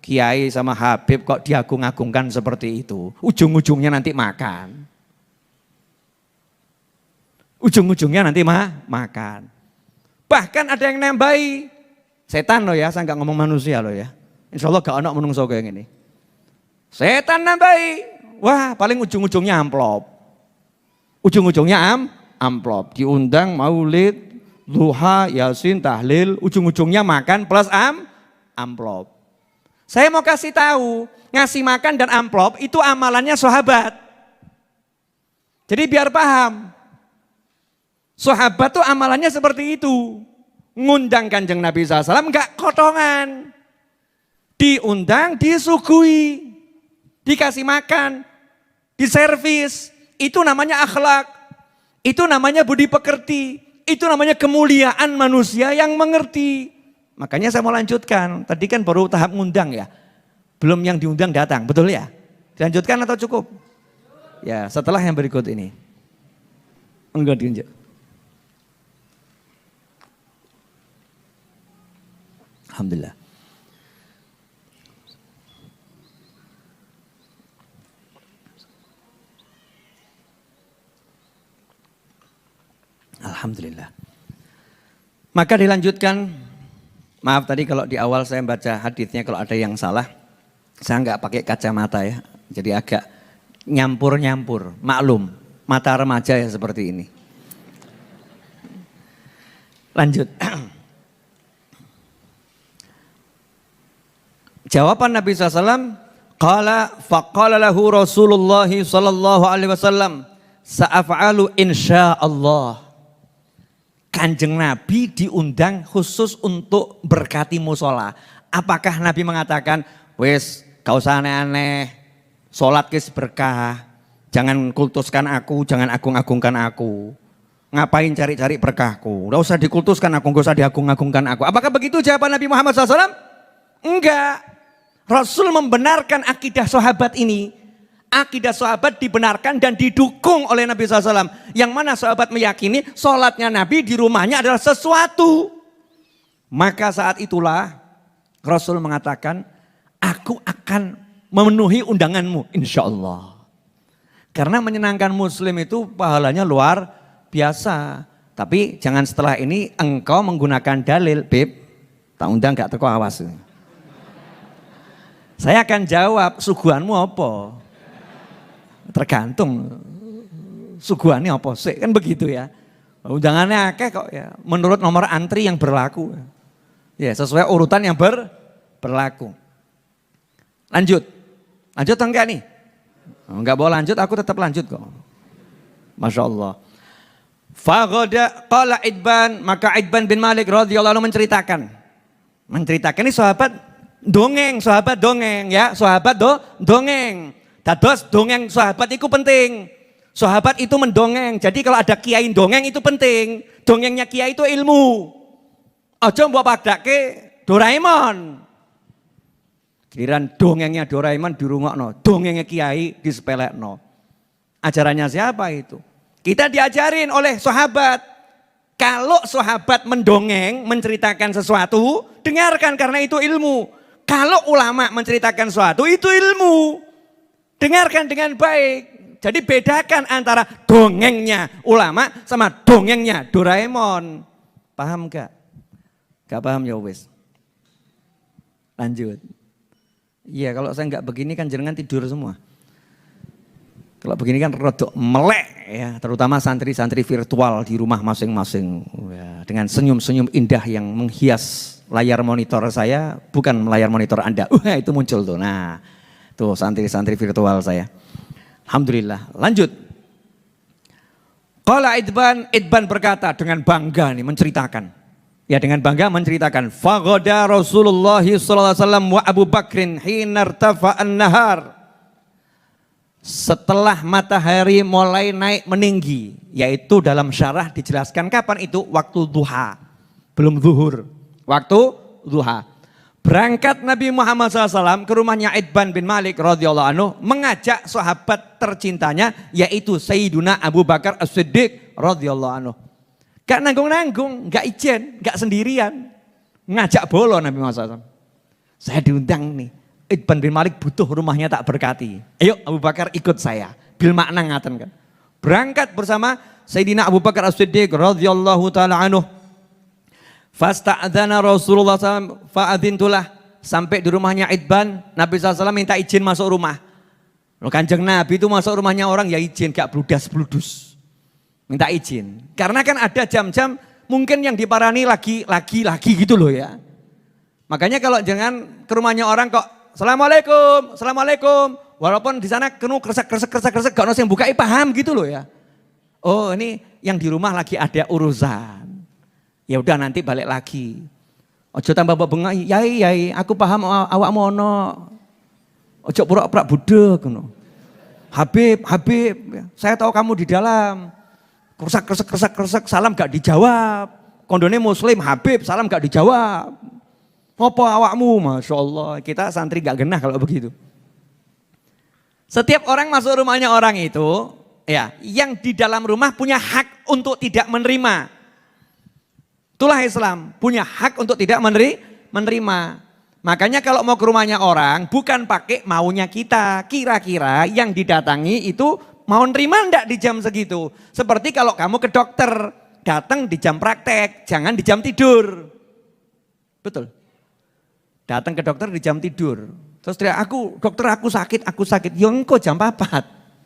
Kiai sama Habib kok diagung-agungkan seperti itu. Ujung-ujungnya nanti makan. Ujung-ujungnya nanti makan. Bahkan ada yang nambahi. Setan loh ya, saya nggak ngomong manusia loh ya. Insya Allah gak ada menungso kayak gini. Setan nambahi. Wah paling ujung-ujungnya amplop. Ujung-ujungnya amplop. Diundang maulid, duha, yasin, tahlil. Ujung-ujungnya makan plus amplop. Saya mau kasih tahu, ngasih makan dan amplop itu amalannya sahabat. Jadi biar paham. Sahabat tuh amalannya seperti itu. Ngundang Kanjeng Nabi SAW enggak kotongan. Diundang, disuguhi. Dikasih makan, diservis. Itu namanya akhlak. Itu namanya budi pekerti. Itu namanya kemuliaan manusia yang mengerti. Makanya saya mau lanjutkan. Tadi kan baru tahap ngundang ya. Belum yang diundang datang, betul ya? Dilanjutkan atau cukup? Ya, setelah yang berikut ini. Enggak diunjuk. Alhamdulillah. Alhamdulillah. Maka dilanjutkan, maaf tadi kalau di awal saya baca hadisnya kalau ada yang salah, saya nggak pakai kacamata ya, jadi agak nyampur-nyampur, maklum, mata remaja ya seperti ini. Lanjut. Jawaban Nabi SAW, faqala lahu Rasulullah sallallahu alaihi wasallam, sa'af'alu insyaallah. Kanjeng Nabi diundang khusus untuk berkati musola. Apakah Nabi mengatakan, wes gak usah aneh-aneh, sholat kis berkah, jangan kultuskan aku, jangan agung-agungkan aku. Ngapain cari-cari berkahku, gak usah dikultuskan aku, gak usah diagung-agungkan aku. Apakah begitu jawaban Nabi Muhammad SAW? Enggak. Rasul membenarkan akidah sahabat ini. Akidah sahabat dibenarkan dan didukung oleh Nabi SAW. Yang mana sahabat meyakini sholatnya Nabi di rumahnya adalah sesuatu. Maka saat itulah Rasul mengatakan, aku akan memenuhi undanganmu insya Allah. Karena menyenangkan muslim itu pahalanya luar biasa. Tapi jangan setelah ini engkau menggunakan dalil, Beb, tak undang gak teko awas. Saya akan jawab, suguhanmu apa? Tergantung suguhannya apa sih, kan begitu ya. Undangannya akeh kok ya, menurut nomor antri yang berlaku. Ya, sesuai urutan yang berlaku. Lanjut enggak nih? Enggak boleh lanjut, aku tetap lanjut kok. Masya Allah. Fagoda qala Idban, maka Idban bin Malik radhiyallahu anhu menceritakan ini sahabat dongeng ya, sahabat dongeng. Dados dongeng sahabat itu penting. Sahabat itu mendongeng. Jadi kalau ada kiai dongeng itu penting. Dongengnya kiai itu ilmu. Aja mbok padake Doraemon. Giliran dongengnya Doraemon dirungokno, dongengnya kiai disepelekno. Ajarannya siapa itu? Kita diajarin oleh sahabat. Kalau sahabat mendongeng, menceritakan sesuatu, dengarkan karena itu ilmu. Kalau ulama menceritakan sesuatu, itu ilmu. Dengarkan dengan baik. Jadi bedakan antara dongengnya ulama sama dongengnya Doraemon. Paham gak? Gak paham ya wis. Lanjut. Iya, kalau saya nggak begini kan jenengan tidur semua. Kalau begini kan rodok melek ya, terutama santri-santri virtual di rumah masing-masing. Ya, dengan senyum-senyum indah yang menghias layar monitor saya, bukan layar monitor Anda. Itu muncul tuh. Nah, tuh santri-santri virtual saya. Alhamdulillah. Lanjut. Qala Idban berkata dengan bangga nih menceritakan. Ya dengan bangga menceritakan. Fagoda Rasulullah SAW wa Abu Bakrin hina irtafa'an nahar. Setelah matahari mulai naik meninggi. Yaitu dalam syarah dijelaskan kapan itu? Waktu duha. Belum zuhur. Waktu duha. Berangkat Nabi Muhammad SAW ke rumahnya Idban bin Malik radhiyallahu anhu. Mengajak sahabat tercintanya yaitu Sayyiduna Abu Bakar As-Siddiq radhiyallahu anhu. Gak nanggung-nanggung, gak ijen, gak sendirian. Ngajak bolo Nabi Muhammad SAW. Saya diundang nih. Idban bin Malik butuh rumahnya tak berkati. Ayo Abu Bakar ikut saya. Bil makna ngaten kan. Berangkat bersama Sayyidina Abu Bakar As-Siddiq radhiyallahu taala anhu. Fasta'adzana Rasulullah SAW fa'adzintulah. Sampai di rumahnya Idban, Nabi SAW minta izin masuk rumah. Loh Kanjeng Nabi itu masuk rumahnya orang ya izin, gak bludas-bludus. Minta izin. Karena kan ada jam-jam mungkin yang diparani lagi gitu loh ya. Makanya kalau jangan ke rumahnya orang kok Assalamualaikum. Walaupun di sana penuh kresek, gak ada yang bukai paham gitu loh ya. Oh ini yang di rumah lagi ada urusan. Ya udah nanti balik lagi. Ojo tambah bengai, yai, aku paham awakmu ono. Ojo pura-pura budek ngono. Habib, saya tahu kamu di dalam. Kresek, salam gak dijawab. Kondone muslim, Habib, salam gak dijawab. Apa awakmu? Masya Allah, kita santri gak genah kalau begitu. Setiap orang masuk rumahnya orang itu, ya, yang di dalam rumah punya hak untuk tidak menerima. Itulah Islam, punya hak untuk tidak menerima. Makanya kalau mau ke rumahnya orang, bukan pakai maunya kita. Kira-kira yang didatangi itu mau nerima enggak di jam segitu. Seperti kalau kamu ke dokter, datang di jam praktek, jangan di jam tidur. Betul. Datang ke dokter di jam tidur. Terus dia, dokter aku sakit. Ya engkau jam 4.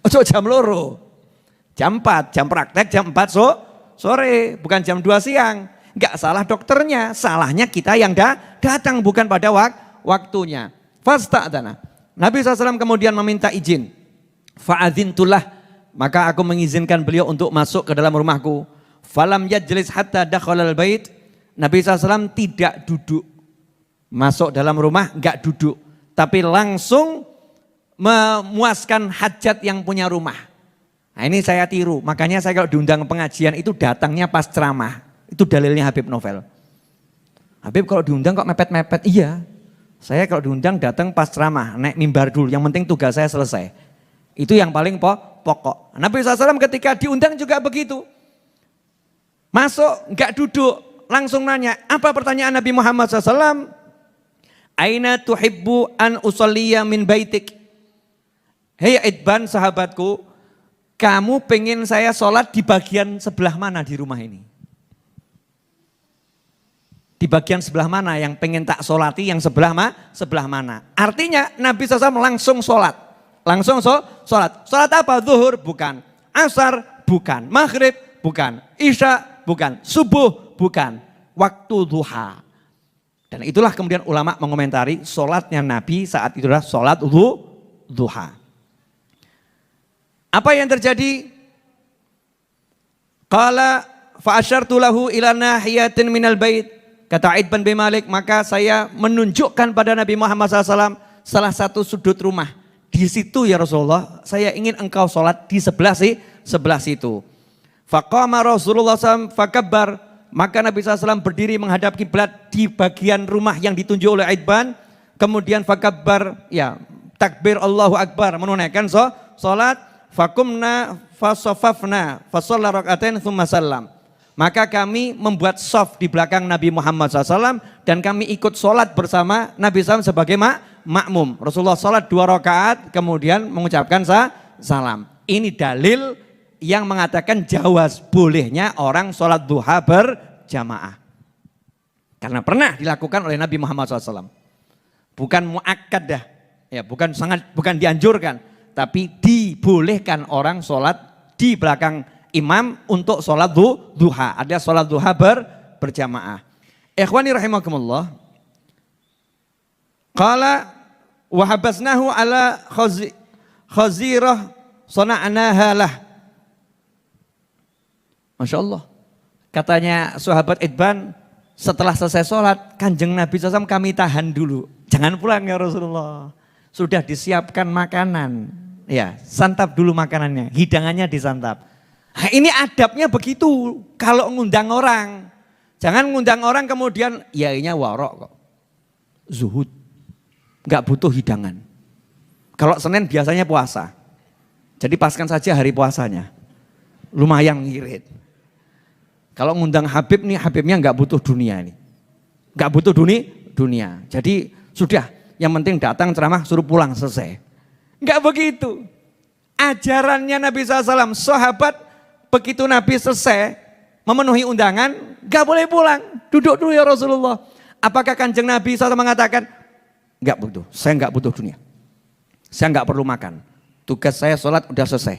Ojo jam 2. Jam 4, jam praktek jam 4 sore, bukan jam 2 siang. Enggak salah dokternya, salahnya kita yang datang bukan pada waktunya. Fasta'dzana. Nabi SAW kemudian meminta izin. Fa'adzintullah, maka aku mengizinkan beliau untuk masuk ke dalam rumahku. Falam yajlis hatta dakhalal bait. Nabi SAW tidak duduk. Masuk dalam rumah enggak duduk. Tapi langsung memuaskan hajat yang punya rumah. Nah ini saya tiru. Makanya saya kalau diundang pengajian itu datangnya pas ceramah. Itu dalilnya Habib Novel. Habib kalau diundang kok mepet-mepet? Iya. Saya kalau diundang datang pas ceramah. Naik mimbar dulu. Yang penting tugas saya selesai. Itu yang paling pokok. Nabi SAW ketika diundang juga begitu. Masuk enggak duduk. Langsung nanya. Apa pertanyaan Nabi Muhammad SAW? Aina tuhibbu an usolliya min baitik. Hei Idban sahabatku, kamu pengen saya sholat di bagian sebelah mana di rumah ini? Di bagian sebelah mana yang pengen tak sholati yang sebelah mana? Artinya Nabi SAW langsung sholat. Langsung sholat. Sholat apa? Zuhur? Bukan. Asar? Bukan. Maghrib? Bukan. Isya? Bukan. Subuh? Bukan. Waktu duha. Dan itulah kemudian ulama mengomentari sholatnya Nabi saat itu adalah sholat duha. Apa yang terjadi? Qala fa asyartu lahu ila nahiyatin minal bait. Kata Itban bin Malik, maka saya menunjukkan pada Nabi Muhammad SAW salah satu sudut rumah. Di situ ya Rasulullah, saya ingin engkau sholat di sebelah situ. Faqama Rasulullah SAW fakabbar, maka Nabi SAW berdiri menghadap kiblat di bagian rumah yang ditunjuk oleh Itban. Kemudian fakabbar, ya takbir Allahu Akbar, menunaikan sholat. Fakumna fasofafna fasolla rakaatain thumma sallam. Maka kami membuat soft di belakang Nabi Muhammad SAW dan kami ikut sholat bersama Nabi SAW sebagai makmum. Rasulullah sholat 2 rakaat kemudian mengucapkan salam. Ini dalil yang mengatakan jawaz bolehnya orang sholat duha berjamaah. Karena pernah dilakukan oleh Nabi Muhammad SAW. Bukan muakkadah, ya bukan dianjurkan, tapi dibolehkan orang sholat di belakang imam untuk sholat duha. Ada sholat duha berjamaah. Ikhwani rahimakumullah. Qala wa habasnahu ala khazirah sana'naha lah. Masya Allah. Katanya sahabat Itban, setelah selesai sholat, Kanjeng Nabi SAW kami tahan dulu. Jangan pulang ya Rasulullah. Sudah disiapkan makanan. Ya, santap dulu makanannya, hidangannya disantap. Nah, ini adabnya begitu kalau ngundang orang. Jangan ngundang orang kemudian yainya warok kok. Zuhud. Enggak butuh hidangan. Kalau Senin biasanya puasa. Jadi paskan saja hari puasanya. Lumayan ngirit. Kalau ngundang Habib nih, Habibnya enggak butuh dunia ini. Enggak butuh dunia. Jadi sudah, yang penting datang ceramah suruh pulang selesai. Enggak begitu. Ajarannya Nabi SAW, sahabat begitu Nabi selesai memenuhi undangan, gak boleh pulang. Duduk dulu ya Rasulullah. Apakah Kanjeng Nabi SAW mengatakan, gak butuh, saya gak butuh dunia. Saya gak perlu makan. Tugas saya sholat udah selesai.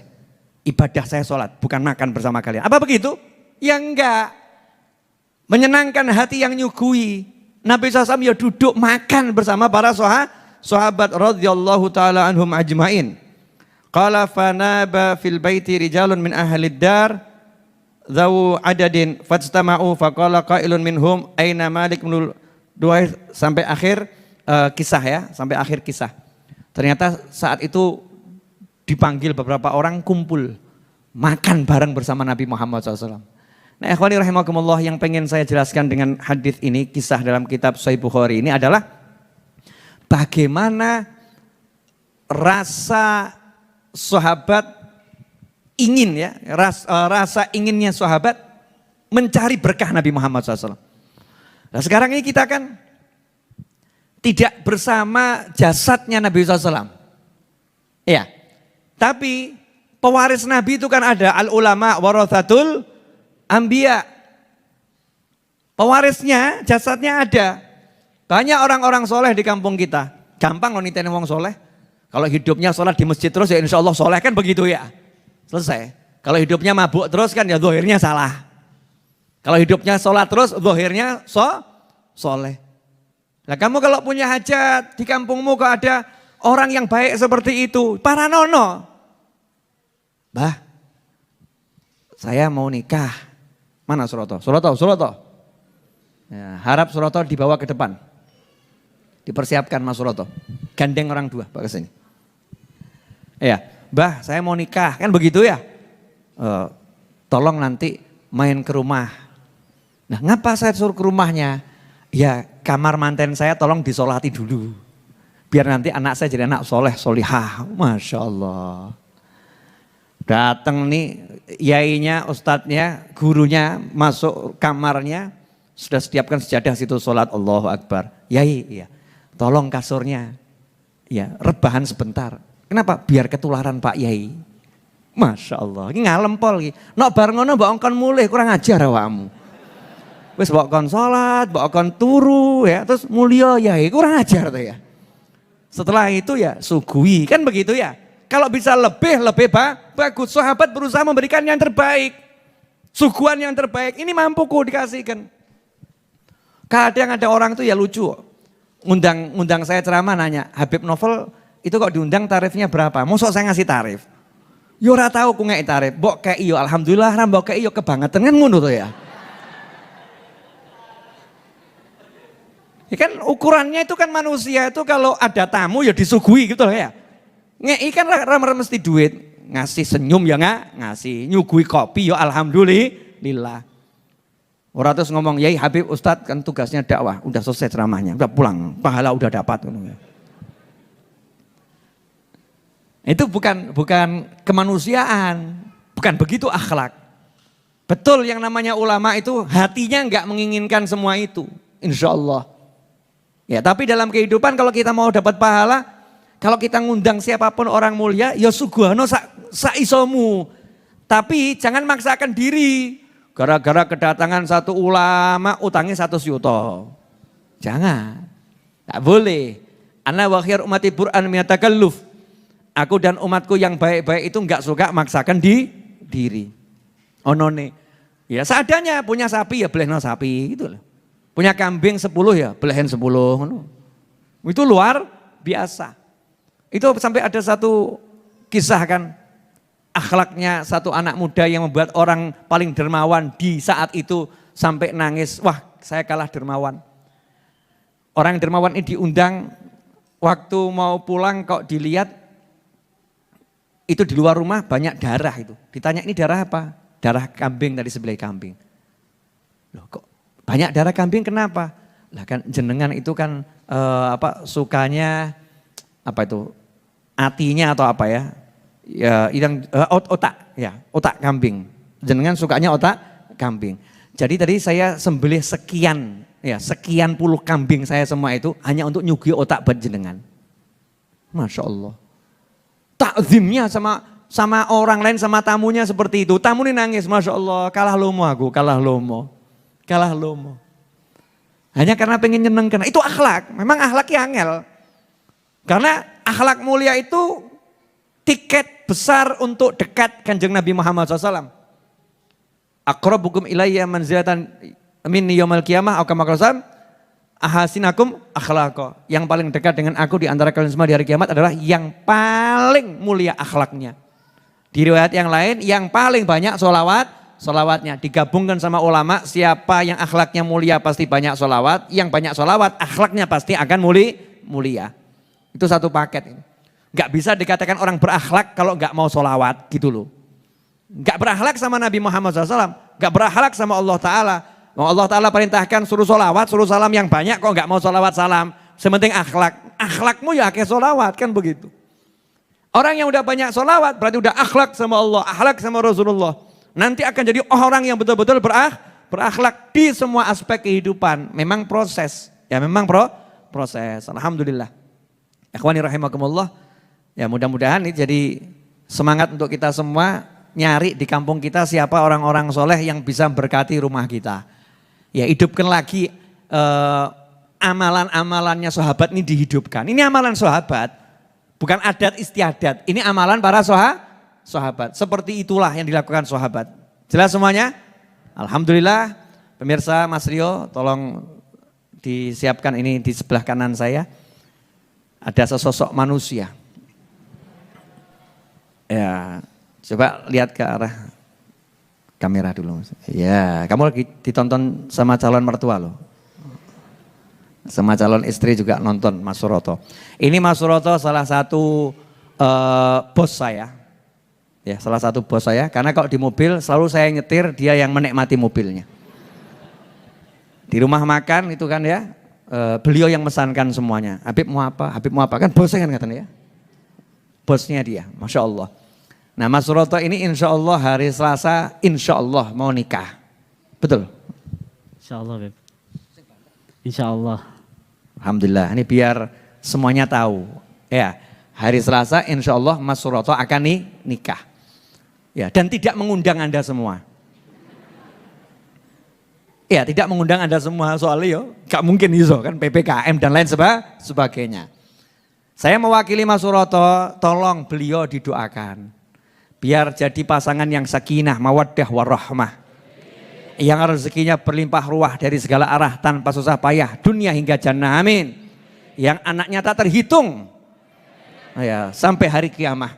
Ibadah saya sholat, bukan makan bersama kalian. Apa begitu? Ya enggak. Menyenangkan hati yang nyugui. Nabi SAW ya duduk makan bersama para sahabat radhiyallahu ta'ala anhum ajmain. Qala fanaba fil baiti rijalun min ahlid dar dzawu adadin fajtama'u faqala qailun minhum aina Malik bin Duais sampai akhir kisah ya, sampai akhir kisah. Ternyata saat itu dipanggil beberapa orang kumpul makan bareng bersama Nabi Muhammad SAW. Nah, ikhwani rahimakumullah, yang pengen saya jelaskan dengan hadis ini, kisah dalam kitab Sahih Bukhari ini adalah bagaimana rasa sahabat ingin ya, rasa inginnya sahabat mencari berkah Nabi Muhammad SAW. Nah sekarang ini kita kan tidak bersama jasadnya Nabi SAW. Ya, tapi pewaris Nabi itu kan ada, al ulama warathatul anbiya. Pewarisnya, jasadnya ada. Banyak orang-orang soleh di kampung kita. Gampang loh niteni wong soleh. Kalau hidupnya sholat di masjid terus ya insya Allah soleh kan begitu ya. Selesai. Kalau hidupnya mabuk terus kan ya zahirnya salah. Kalau hidupnya sholat terus zahirnya soleh. Nah kamu kalau punya hajat di kampungmu kok ada orang yang baik seperti itu. Paranono. Bah, saya mau nikah. Mana Suroto? Suroto. Ya, harap Suroto dibawa ke depan. Dipersiapkan Mas Suroto. Gandeng orang dua, Pak kesini. Ya, Mbah saya mau nikah, kan begitu ya. Tolong nanti main ke rumah. Nah ngapa saya suruh ke rumahnya? Ya kamar manten saya tolong disolati dulu. Biar nanti anak saya jadi anak soleh, solihah. Masya Allah. Datang nih yainya, ustadznya, gurunya masuk kamarnya. Sudah sediapkan sejadah situ sholat Allahu Akbar. Yai, ya, tolong kasurnya. Ya, rebahan sebentar. Kenapa? Biar ketularan Pak Yai. Masya Allah, ini ngalem pol. Nok bar ngono mbok ongkon mulih, kurang ajar awakmu. Wis mbok kon salat, mbok kon turu ya, terus mulia Yai, kurang ajar tuh ya. Setelah itu ya sugui, kan begitu ya. Kalau bisa lebih bagus. Sahabat berusaha memberikan yang terbaik. Suguhan yang terbaik, ini mampu kok dikasihkan. Kadang ada orang tuh ya lucu. Ngundang saya ceramah nanya, Habib Novel itu kok diundang tarifnya berapa? Mosok saya ngasih tarif. Yo ora tau ku ngeki tarif, mbok kei yo alhamdulillah, ra mbok kei yo kebangetan kan ngono to ya. Ya kan ukurannya itu kan manusia itu kalau ada tamu ya disuguhi gitu loh ya. Ngeki kan ra mesti duit, ngasih senyum ya ngasih, nyuguhi kopi ya alhamdulillah. Orang terus ngomong, "Yai Habib Ustadz kan tugasnya dakwah, udah selesai ceramahnya, udah pulang, pahala udah dapat." Itu bukan kemanusiaan, bukan begitu akhlak. Betul yang namanya ulama itu hatinya enggak menginginkan semua itu, insya Allah. Ya, tapi dalam kehidupan kalau kita mau dapat pahala, kalau kita ngundang siapapun orang mulia, ya suguhano sa isomu. Tapi jangan maksakan diri. Gara-gara kedatangan satu ulama, utangnya 100 juta. Jangan, tak boleh. Ana wa khair ummati bur'an miyatakalluf. Aku dan umatku yang baik-baik itu enggak suka maksakan diri. Onone. Ya seadanya, punya sapi ya belehno sapi gitu loh. Punya kambing 10 ya belahin 10. Itu luar biasa. Itu sampai ada satu kisah kan, akhlaknya satu anak muda yang membuat orang paling dermawan di saat itu sampai nangis. Wah, saya kalah dermawan. Orang dermawan ini diundang, waktu mau pulang kok dilihat itu di luar rumah banyak darah itu. Ditanya ini darah apa? Darah kambing, tadi sebelah kambing. Loh kok banyak darah kambing kenapa? Lah kan jenengan itu kan sukanya apa itu? Atinya atau apa ya? Ya yang otak kambing. Jenengan sukanya otak kambing. Jadi tadi saya sembelih sekian puluh kambing saya semua itu hanya untuk nyuguhi otak buat jenengan. Masya Allah. Takzimnya sama orang lain, sama tamunya seperti itu. Tamu ini nangis, Masya Allah, kalah lomo aku, kalah lomo. Hanya karena pengen nyenengkan, itu akhlak, memang akhlaknya angel. Karena akhlak mulia itu tiket besar untuk dekat Kanjeng Nabi Muhammad SAW. Aqrabukum ilayya manzilatan minni yaumal qiyamah, atau kama qala ahasinakum akhlaqa. Yang paling dekat dengan aku di antara kalian semua di hari kiamat adalah yang paling mulia akhlaknya. Di riwayat yang lain yang paling banyak solawatnya. Digabungkan sama ulama, siapa yang akhlaknya mulia pasti banyak solawat. Yang banyak solawat akhlaknya pasti akan mulia. Itu satu paket ini. Gak bisa dikatakan orang berakhlak kalau gak mau solawat gitu loh. Gak berakhlak sama Nabi Muhammad SAW. Gak berakhlak sama Allah Ta'ala. Allah Ta'ala perintahkan suruh solawat, suruh salam yang banyak, kok nggak mau solawat salam. Sementing akhlak, akhlakmu ya kayak solawat kan begitu. Orang yang udah banyak solawat berarti udah akhlak sama Allah, akhlak sama Rasulullah. Nanti akan jadi orang yang betul-betul berakhlak di semua aspek kehidupan. Memang proses, ya memang proses. Alhamdulillah. Ikhwani rahimakumullah. Ya mudah-mudahan ini jadi semangat untuk kita semua nyari di kampung kita siapa orang-orang soleh yang bisa berkati rumah kita. Ya hidupkan lagi amalan-amalannya sahabat ini dihidupkan. Ini amalan sahabat, bukan adat istiadat. Ini amalan para sahabat. Seperti itulah yang dilakukan sahabat. Jelas semuanya? Alhamdulillah. Pemirsa Mas Rio, tolong disiapkan ini di sebelah kanan saya. Ada sesosok manusia. Ya, coba lihat ke arah kamera dulu. Ya, kamu lagi ditonton sama calon mertua loh. Sama calon istri juga nonton Mas Suroto. Ini Mas Suroto salah satu bos saya. Ya, salah satu bos saya. Karena kalau di mobil selalu saya nyetir, dia yang menikmati mobilnya. Di rumah makan itu kan ya, beliau yang mesankan semuanya. Habib mau apa? Habib mau apa? Kan bosnya kan katanya ya. Bosnya dia, Masya Allah. Nah Mas Suroto ini insya Allah hari Selasa insya Allah mau nikah. Betul? Insya Allah Beb. Insya Allah. Alhamdulillah ini biar semuanya tahu. Ya hari Selasa insya Allah Mas Suroto akan nikah. Ya dan tidak mengundang Anda semua. Ya tidak mengundang Anda semua soalnya gak mungkin iso kan PPKM dan lain sebagainya. Saya mewakili Mas Suroto, tolong beliau didoakan. Biar jadi pasangan yang sakinah, mawaddah, warahmah. Yang rezekinya berlimpah ruah dari segala arah tanpa susah payah. Dunia hingga jannah, amin. Yang anaknya tak terhitung. Ya, sampai hari kiamah.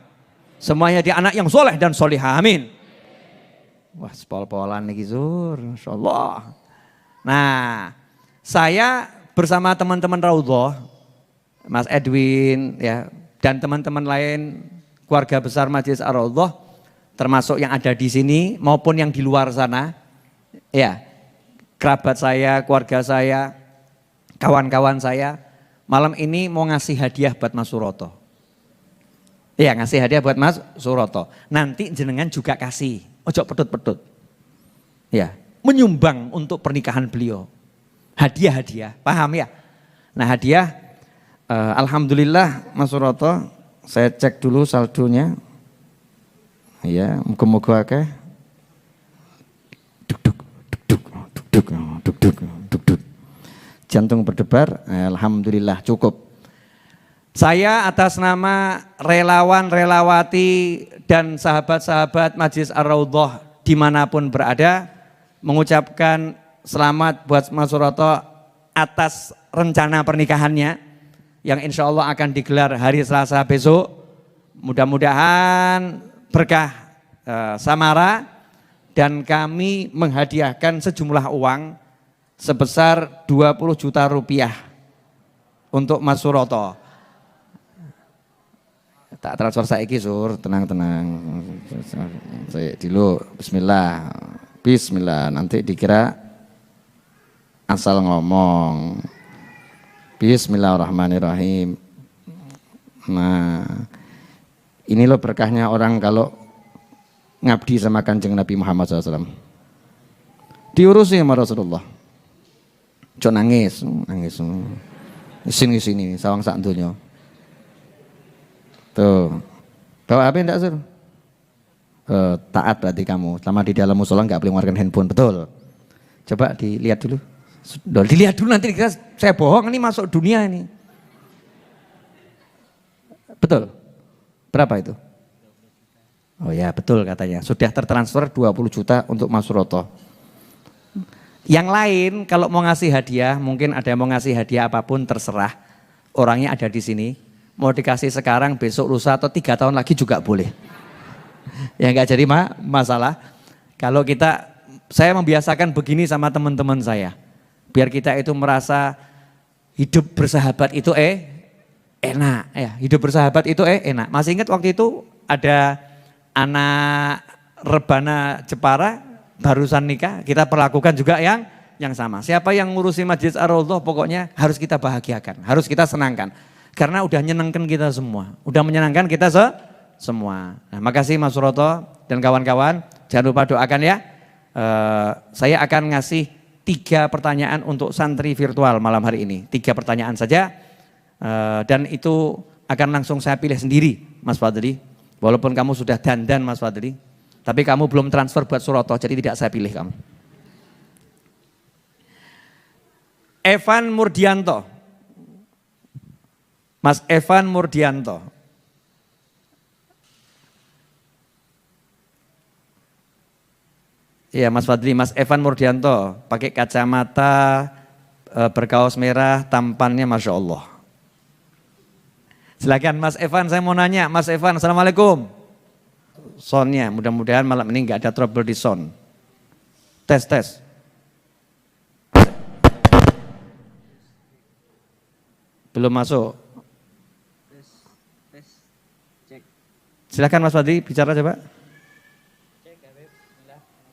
Semuanya dia anak yang soleh dan solihah. Amin. Wah, sepol-polan nih Zur, Masya Allah. Nah, saya bersama teman-teman Raudhah, Mas Edwin ya, dan teman-teman lain keluarga besar Majelis Ar-Raudhah, termasuk yang ada di sini maupun yang di luar sana, ya, kerabat saya, keluarga saya, kawan-kawan saya, malam ini mau ngasih hadiah buat Mas Suroto. Ya, ngasih hadiah buat Mas Suroto. Nanti jenengan juga kasih, ojo pedut-pedut. Ya, menyumbang untuk pernikahan beliau. Hadiah-hadiah, paham ya? Nah hadiah, alhamdulillah Mas Suroto, saya cek dulu saldonya. Ya, moga-moga akeh. Duk. Jantung berdebar, alhamdulillah cukup. Saya atas nama relawan, relawati dan sahabat-sahabat Majelis Ar-Raudhah dimanapun berada, mengucapkan selamat buat Mas Suroto atas rencana pernikahannya yang insya Allah akan digelar hari Selasa besok. Mudah-mudahan berkah samara dan kami menghadiahkan sejumlah uang sebesar 20 juta rupiah untuk Mas Suroto. Tak transfer saiki Sur, tenang-tenang. Saya dulu Bismillah, nanti dikira asal ngomong. Bismillahirrahmanirrahim. Nah, ini loh berkahnya orang kalau ngabdi sama Kanjeng Nabi Muhammad SAW. Diurusi sama Rasulullah. Cok nangis. Sini, sawang sak donya. Tuh, bawa HP enggak Sur? Taat berarti kamu, selama di dalam musola enggak boleh mengeluarkan handphone, betul? Coba dilihat dulu. Dilihat dulu nanti dikira saya bohong, ini masuk dunia ini. Betul? Berapa itu? Oh ya betul katanya, sudah tertransfer 20 juta untuk Mas Suroto. Yang lain kalau mau ngasih hadiah, mungkin ada yang mau ngasih hadiah apapun terserah. Orangnya ada di sini. Mau dikasih sekarang, besok, lusa atau 3 tahun lagi juga boleh. Ya enggak jadi masalah. Kalau saya membiasakan begini sama teman-teman saya. Biar kita itu merasa hidup bersahabat itu enak. Ya, hidup bersahabat itu enak. Masih ingat waktu itu ada anak rebana Jepara barusan nikah, kita perlakukan juga yang sama. Siapa yang ngurusi Majelis Ar-Raudhah pokoknya harus kita bahagiakan, harus kita senangkan. Karena udah menyenangkan kita semua, udah menyenangkan kita semua. Nah, makasih Mas Suroto dan kawan-kawan, jangan lupa doakan ya. Saya akan ngasih 3 pertanyaan untuk santri virtual malam hari ini. 3 pertanyaan saja, dan itu akan langsung saya pilih sendiri Mas Fadli. Walaupun kamu sudah dandan Mas Fadli, tapi kamu belum transfer buat Suroto, jadi tidak saya pilih kamu. Evan Murdianto. Mas Evan Murdianto. Iya Mas Fadli, Mas Evan Murdianto, pakai kacamata, berkaos merah, tampannya Masya Allah. Silakan Mas Evan, saya mau nanya, Mas Evan, Assalamualaikum. Soundnya, mudah-mudahan malam ini nggak ada trouble di sound. Tes. Belum masuk. Silakan Mas Fadli, bicara coba.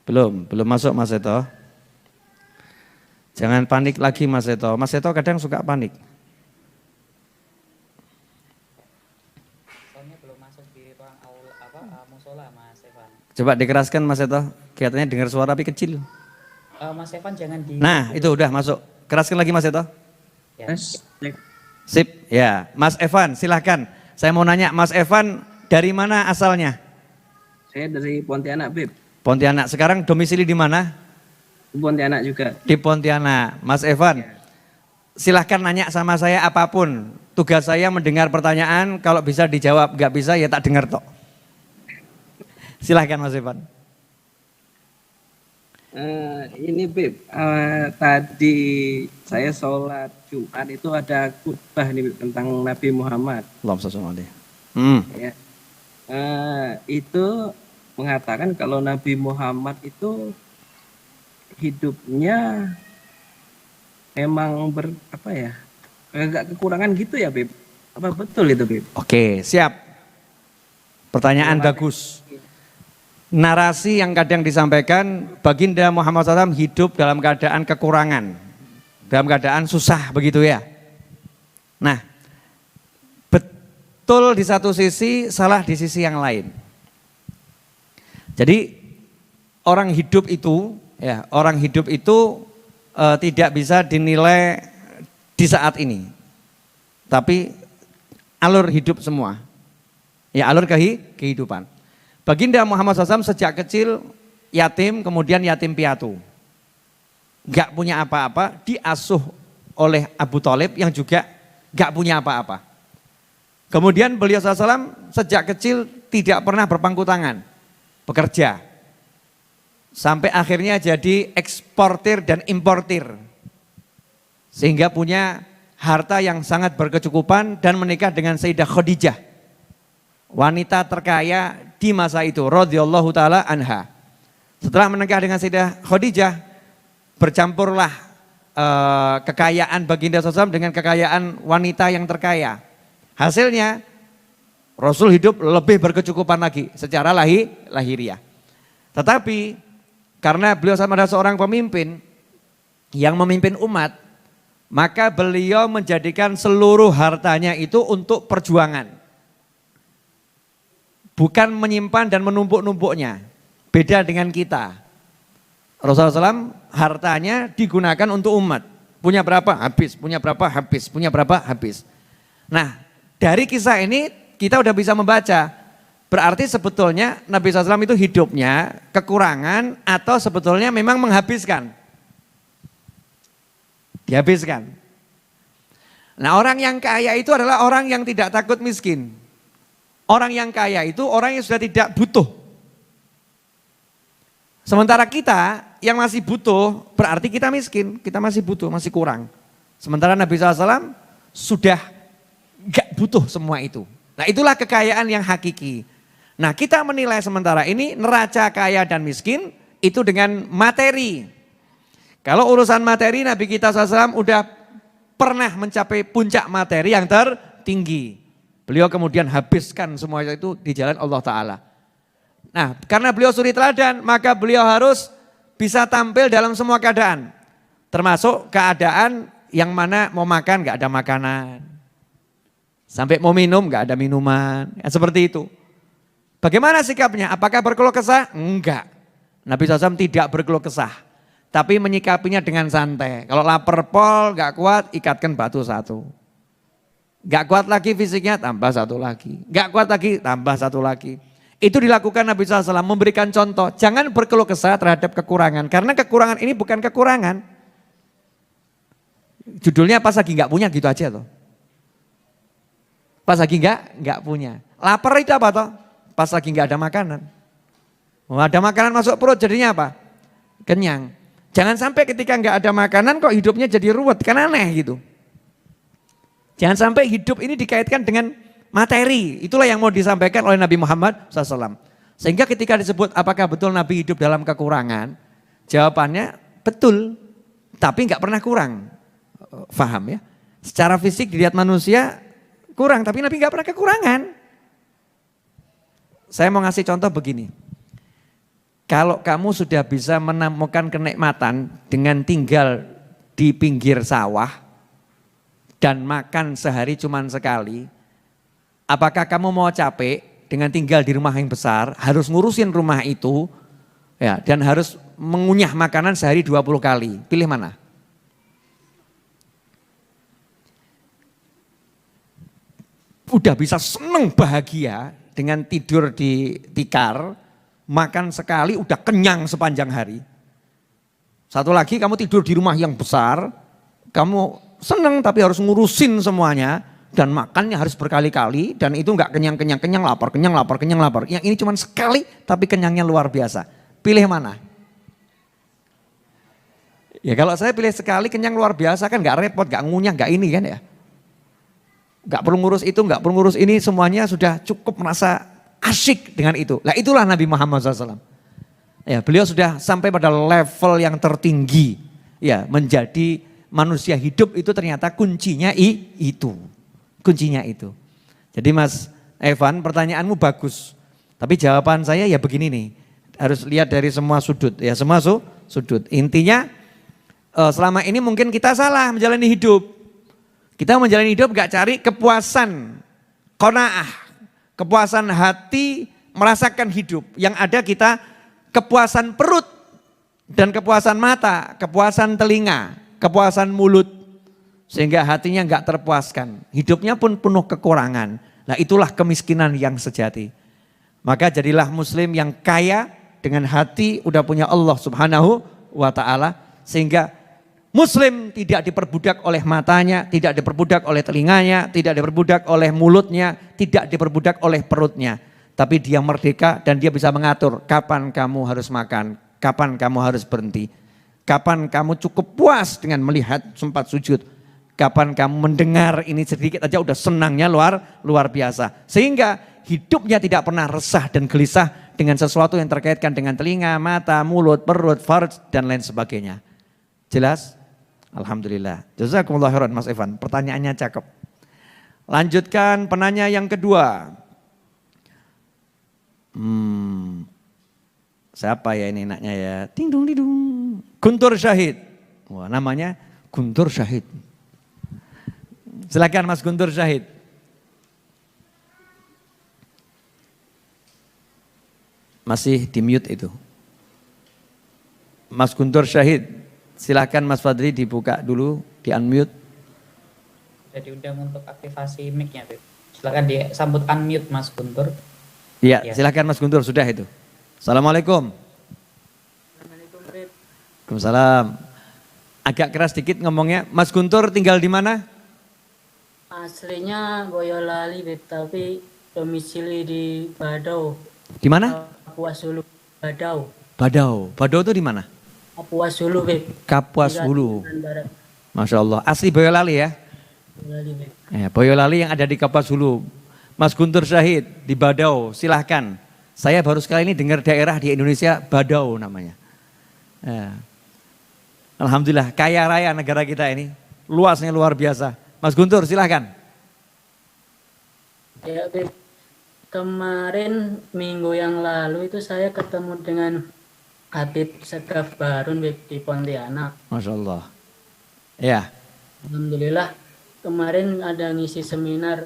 Belum masuk Mas Seto. Jangan panik lagi Mas Seto. Mas Seto kadang suka panik. Soalnya belum masuk di ruang musola Mas Evan. Coba dikeraskan Mas Seto. Kelihatannya dengar suara tapi kecil. Mas Evan jangan di. Nah, itu udah masuk. Keraskan lagi Mas Seto. Ya. Sip, ya. Mas Evan, silahkan. Saya mau nanya, Mas Evan dari mana asalnya? Saya dari Pontianak, Beb. Pontianak. Sekarang domisili di mana? Di Pontianak juga. Di Pontianak. Mas Evan, silahkan nanya sama saya apapun. Tugas saya mendengar pertanyaan, kalau bisa dijawab, nggak bisa ya tak dengar tok. Silahkan Mas Evan. Ini Beb, tadi saya sholat Jumat itu ada khutbah nih Beb, tentang Nabi Muhammad. Allahumma sholli alaihi. Ya. itu mengatakan kalau Nabi Muhammad itu hidupnya memang apa ya, agak kekurangan gitu ya Beb. Apa betul itu Beb? Oke, siap. Pertanyaan bagus. Narasi yang kadang disampaikan baginda Muhammad SAW hidup dalam keadaan kekurangan, dalam keadaan susah begitu ya. Nah, betul di satu sisi, salah di sisi yang lain. Jadi orang hidup itu, ya orang hidup itu tidak bisa dinilai di saat ini, tapi alur hidup semua, ya alur kehidupan. Baginda Muhammad SAW sejak kecil yatim, kemudian yatim piatu. Gak punya apa-apa, diasuh oleh Abu Thalib yang juga gak punya apa-apa. Kemudian beliau SAW sejak kecil tidak pernah berpangku tangan, bekerja. Sampai akhirnya jadi eksportir dan importir. Sehingga punya harta yang sangat berkecukupan dan menikah dengan Sayyidah Khadijah. Wanita terkaya di masa itu, radhiyallahu taala anha. Setelah menikah dengan Sayyidah Khadijah, bercampurlah kekayaan baginda SAW dengan kekayaan wanita yang terkaya. Hasilnya Rasul hidup lebih berkecukupan lagi secara lahiriah. Tetapi karena beliau sama ada seorang pemimpin yang memimpin umat, maka beliau menjadikan seluruh hartanya itu untuk perjuangan. Bukan menyimpan dan menumpuk-numpuknya. Beda dengan kita. Rasulullah SAW hartanya digunakan untuk umat. Punya berapa? Habis. Punya berapa? Habis. Punya berapa? Habis. Nah, dari kisah ini kita udah bisa membaca. Berarti sebetulnya Nabi SAW itu hidupnya kekurangan atau sebetulnya memang menghabiskan. Dihabiskan. Nah, orang yang kaya itu adalah orang yang tidak takut miskin. Orang yang kaya itu orang yang sudah tidak butuh. Sementara kita yang masih butuh berarti kita miskin, kita masih butuh, masih kurang. Sementara Nabi SAW sudah gak butuh semua itu. Nah itulah kekayaan yang hakiki. Nah kita menilai sementara ini neraca kaya dan miskin itu dengan materi. Kalau urusan materi Nabi kita SAW udah pernah mencapai puncak materi yang tertinggi. Beliau kemudian habiskan semua itu di jalan Allah Ta'ala. Nah karena beliau suri teladan maka beliau harus bisa tampil dalam semua keadaan. Termasuk keadaan yang mana mau makan gak ada makanan. Sampai mau minum gak ada minuman. Ya, seperti itu. Bagaimana sikapnya? Apakah berkeluh kesah? Enggak. Nabi SAW tidak berkeluh kesah. Tapi menyikapinya dengan santai. Kalau lapar pol gak kuat ikatkan batu satu. Gak kuat lagi fisiknya, tambah satu lagi. Gak kuat lagi, tambah satu lagi. Itu dilakukan Nabi SAW, memberikan contoh. Jangan berkeluh kesah terhadap kekurangan. Karena kekurangan ini bukan kekurangan. Judulnya pas lagi gak punya gitu aja toh. Pas lagi gak punya. Lapar itu apa toh? Pas lagi gak ada makanan. Oh, ada makanan masuk perut jadinya apa? Kenyang. Jangan sampai ketika gak ada makanan kok hidupnya jadi ruwet. Kan aneh gitu. Jangan sampai hidup ini dikaitkan dengan materi. Itulah yang mau disampaikan oleh Nabi Muhammad SAW. Sehingga ketika disebut apakah betul Nabi hidup dalam kekurangan? Jawabannya betul. Tapi nggak pernah kurang. Faham ya? Secara fisik dilihat manusia kurang. Tapi Nabi nggak pernah kekurangan. Saya mau ngasih contoh begini. Kalau kamu sudah bisa menemukan kenikmatan dengan tinggal di pinggir sawah. Dan makan sehari cuma sekali, apakah kamu mau capek dengan tinggal di rumah yang besar, harus ngurusin rumah itu, ya, dan harus mengunyah makanan sehari 20 kali, pilih mana? Udah bisa seneng bahagia dengan tidur di tikar, makan sekali udah kenyang sepanjang hari. Satu lagi kamu tidur di rumah yang besar, kamu seneng tapi harus ngurusin semuanya dan makannya harus berkali-kali dan itu enggak kenyang lapar. Yang ini cuma sekali tapi kenyangnya luar biasa. Pilih mana? Ya kalau saya pilih sekali kenyang luar biasa kan enggak repot, enggak ngunyah, enggak ini kan ya. Enggak perlu ngurus itu, enggak perlu ngurus ini, semuanya sudah cukup merasa asyik dengan itu. Lah itulah Nabi Muhammad SAW. Ya, beliau sudah sampai pada level yang tertinggi. Ya, menjadi manusia hidup itu ternyata kuncinya itu. Kuncinya itu. Jadi Mas Evan, pertanyaanmu bagus. Tapi jawaban saya ya begini nih. Harus lihat dari semua sudut. Ya, semua sudut. Intinya selama ini mungkin kita salah menjalani hidup. Kita menjalani hidup gak cari kepuasan, qanaah, kepuasan hati, merasakan hidup. Yang ada kita kepuasan perut dan kepuasan mata, kepuasan telinga, kepuasan mulut. Sehingga hatinya gak terpuaskan. Hidupnya pun penuh kekurangan. Nah itulah kemiskinan yang sejati. Maka jadilah muslim yang kaya dengan hati udah punya Allah Subhanahu wa ta'ala. Sehingga muslim tidak diperbudak oleh matanya, tidak diperbudak oleh telinganya, tidak diperbudak oleh mulutnya, tidak diperbudak oleh perutnya. Tapi dia merdeka dan dia bisa mengatur kapan kamu harus makan, kapan kamu harus berhenti. Kapan kamu cukup puas dengan melihat sempat sujud. Kapan kamu mendengar ini sedikit aja udah senangnya luar biasa. Sehingga hidupnya tidak pernah resah dan gelisah dengan sesuatu yang terkaitkan dengan telinga, mata, mulut, perut, farj dan lain sebagainya. Jelas? Alhamdulillah. Jazakumullah khairan Mas Evan. Pertanyaannya cakep. Lanjutkan penanya yang kedua. Siapa ya ini enaknya ya? Ting dung ding dung. Guntur Syahid. Wah, namanya Guntur Syahid. Silakan Mas Guntur Syahid. Masih di mute itu. Mas Guntur Syahid. Silakan Mas Fadli dibuka dulu, di unmute. Sudah diundang untuk aktivasi mic-nya, Beb. Silakan disambut unmute Mas Guntur. Iya, Ya. silakan Mas Guntur, sudah itu. Assalamualaikum. Assalamualaikum, Beb. Waalaikumsalam. Agak keras dikit ngomongnya. Mas Guntur tinggal di mana? Aslinya Boyolali, Beb, tapi domisili di Badau. Di mana? Kapuas Hulu, Badau. Badau. Badau itu di mana? Kapuas Hulu, Beb. Kapuas Di Hulu. Kalimantan Barat. Masya Allah. Asli Boyolali ya? Boyolali, Beb. Boyolali yang ada di Kapuas Hulu. Mas Guntur Syahid di Badau, silahkan. Saya baru sekali ini dengar daerah di Indonesia Badau namanya. Ya. Alhamdulillah, kaya raya negara kita ini. Luasnya luar biasa. Mas Guntur silahkan. Ya, Beb. Kemarin minggu yang lalu itu saya ketemu dengan Habib Segaf Baharun, Beb, di Pontianak. Masya Allah. Ya. Alhamdulillah kemarin ada ngisi seminar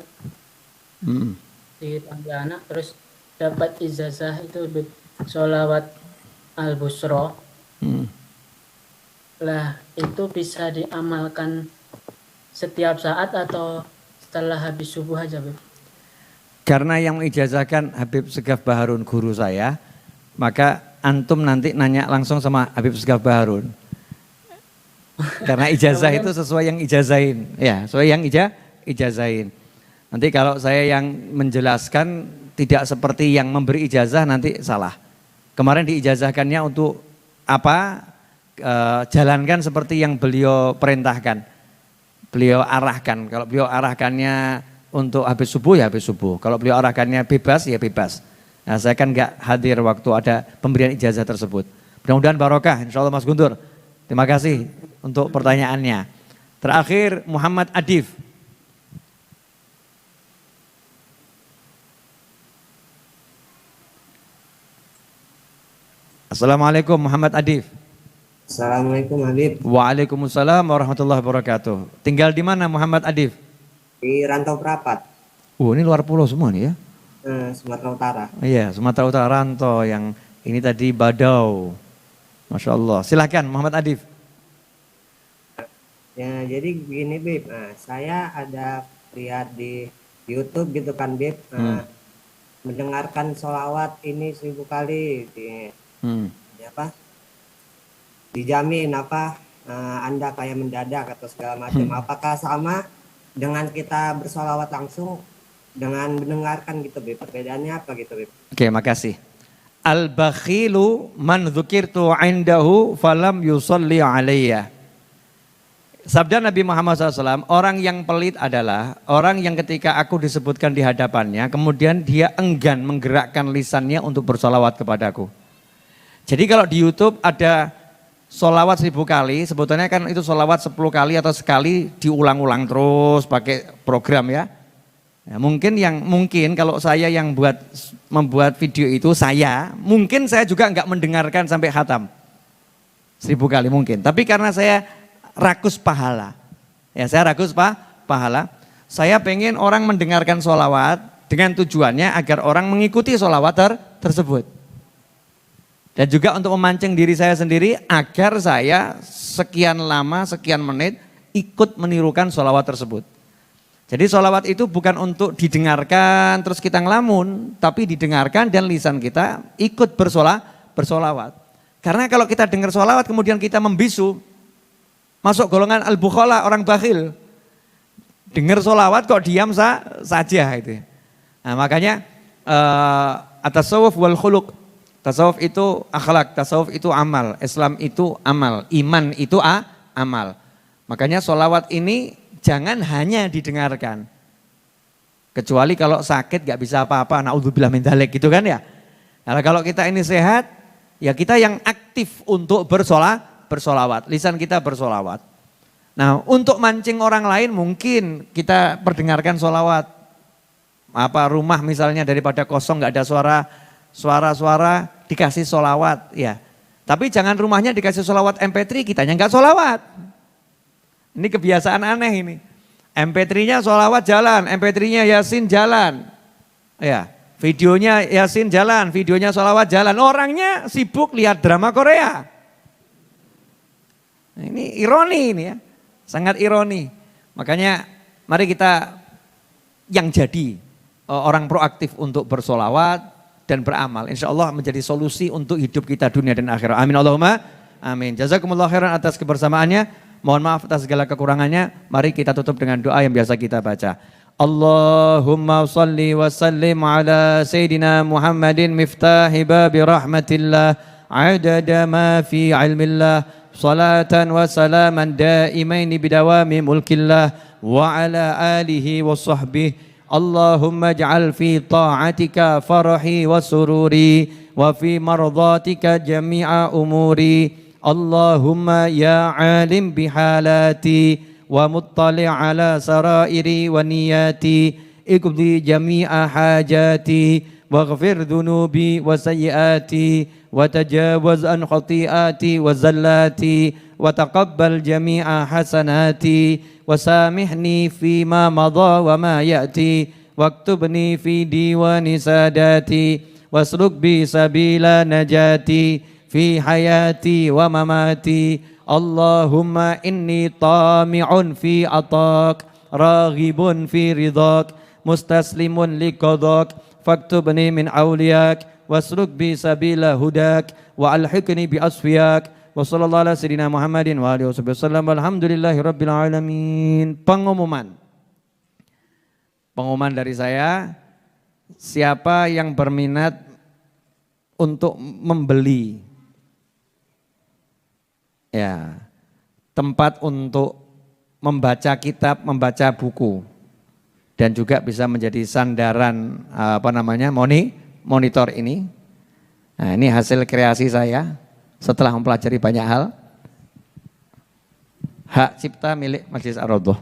Mm. di Pontianak, terus dapat ijazah itu, Beb, sholawat al-busro. Mm. Lah itu bisa diamalkan setiap saat atau setelah habis subuh aja, Beb? Karena yang mengijazahkan Habib Segaf Baharun guru saya, maka antum nanti nanya langsung sama Habib Segaf Baharun. Karena ijazah itu sesuai yang ijazahin. Ya, sesuai yang ijazahin. Nanti kalau saya yang menjelaskan tidak seperti yang memberi ijazah nanti salah. Kemarin diijazahkannya untuk apa? Jalankan seperti yang beliau perintahkan. Beliau arahkan. Kalau beliau arahkannya untuk habis subuh ya habis subuh. Kalau beliau arahkannya bebas ya bebas. Nah, saya kan nggak hadir waktu ada pemberian ijazah tersebut. Mudah-mudahan barokah, insya Allah Mas Guntur. Terima kasih untuk pertanyaannya. Terakhir Muhammad Adif. Assalamualaikum Muhammad Adif. Assalamualaikum Habib. Waalaikumsalam warahmatullahi wabarakatuh. Tinggal di mana Muhammad Adif? Di Rantau Perapat, Ini luar pulau semua nih ya? Sumatera Utara. Iya, Sumatera Utara Rantau yang ini tadi Badau. Masya Allah. Silakan Muhammad Adif. Ya, jadi begini Bib, saya ada lihat di YouTube gitu kan Bib, mendengarkan sholawat ini 1000 kali di apa? Dijamin apa? Anda kayak mendadak atau segala macam. Apakah sama dengan kita bersolawat langsung dengan mendengarkan gitu Bib? Perbedaannya apa gitu Bib? Oke, makasih. Al-bakhilu man dzukirtu indahu falam yusalli alayya. Sabda Nabi Muhammad SAW, orang yang pelit adalah orang yang ketika aku disebutkan di hadapannya, kemudian dia enggan menggerakkan lisannya untuk bersolawat kepadaku. Jadi kalau di YouTube ada solawat 1000 kali, sebetulnya kan itu solawat 10 kali atau sekali diulang-ulang terus pakai program ya. Ya, mungkin kalau saya yang membuat video itu mungkin saya juga enggak mendengarkan sampai khatam 1000 kali mungkin. Tapi karena saya rakus pahala, ya saya rakus pahala. Saya pengen orang mendengarkan solawat dengan tujuannya agar orang mengikuti solawat tersebut. Dan juga untuk memancing diri saya sendiri agar saya sekian lama, sekian menit ikut menirukan solawat tersebut. Jadi solawat itu bukan untuk didengarkan terus kita ngelamun, tapi didengarkan dan lisan kita ikut bersolawat. Karena kalau kita dengar solawat kemudian kita membisu, masuk golongan al-bukhala, orang bakhil. Dengar solawat kok diam saja itu. Nah makanya at-tasawuf wal khuluq. Tasawuf itu akhlak, tasawuf itu amal, Islam itu amal, iman itu amal. Makanya solawat ini jangan hanya didengarkan. Kecuali kalau sakit gak bisa apa-apa, naudzubillah min dzalik gitu kan ya. Nah, kalau kita ini sehat, ya kita yang aktif untuk bersolawat, lisan kita bersolawat. Nah untuk mancing orang lain mungkin kita perdengarkan solawat. Rumah misalnya daripada kosong gak ada suara dikasih solawat ya. Tapi jangan rumahnya dikasih solawat MP3, kitanya gak solawat. Ini kebiasaan aneh ini. MP3-nya solawat jalan, MP3-nya Yasin jalan. Ya, videonya Yasin jalan, videonya solawat jalan. Orangnya sibuk lihat drama Korea. Ini ironi ini ya, sangat ironi. Makanya mari kita yang jadi orang proaktif untuk bersolawat dan beramal. Insya Allah menjadi solusi untuk hidup kita dunia dan akhirat. Amin Allahumma amin. Jazakumullah khairan atas kebersamaannya. Mohon maaf atas segala kekurangannya. Mari kita tutup dengan doa yang biasa kita baca. Allahumma salli wa sallim ala Sayyidina Muhammadin miftahi babi rahmatillah adada ma fi ilmillah salatan wa salaman daimaini bidawami mulkillah wa ala alihi wa sahbihi. Allahumma ij'al fi ta'atika farahi wa sururi wa fi mardatika jami'a umuri. Allahumma ya alim bihalati wa muttali' ala sarairi wa niyati iqdi jami'a hajati waghfir dhunubi wa sayyiati wa tajawaz an khati'ati wa zallati wa taqabbal jami'a hasanati wa samihni fima madha wa ma ya'ti waktubni fi diwani sadati wasluk bi sabila najati fi hayati wa mamati. Allahumma inni tami'un fi atak raghibun fi ridak mustaslimun liqadak faktubni min awliyak wasluk bi sabila hudak wa alhiqni bi asfiyak wa sallallahu ala sayyidina Muhammadin wa alihi wasallam walhamdulillahi rabbil alamin. Pengumuman dari saya, siapa yang berminat untuk membeli ya tempat untuk membaca kitab, membaca buku dan juga bisa menjadi sandaran monitor ini. Nah, ini hasil kreasi saya setelah mempelajari banyak hal. Hak cipta milik Majelis Ar-Raudhah.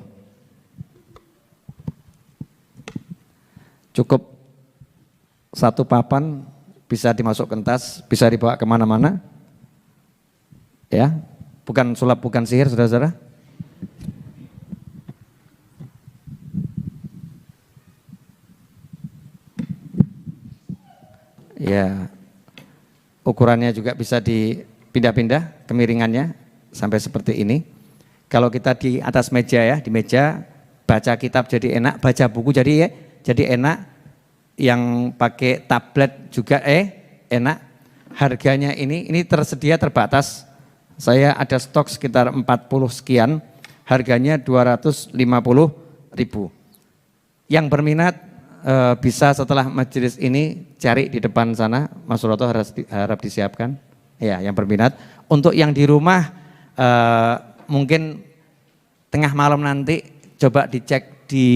Cukup satu papan, bisa dimasukkan tas, bisa dibawa kemana-mana. Ya, bukan sulap, bukan sihir, saudara-saudara. Ya, ukurannya juga bisa dipindah-pindah kemiringannya sampai seperti ini. Kalau kita di atas meja ya, di meja baca kitab jadi enak, baca buku jadi enak. Yang pakai tablet juga enak. Harganya ini tersedia terbatas. Saya ada stok sekitar 40 sekian, harganya 250.000. Yang berminat bisa setelah majelis ini cari di depan sana, Mas Roto harap disiapkan. Ya, yang berminat. Untuk yang di rumah mungkin tengah malam nanti coba dicek di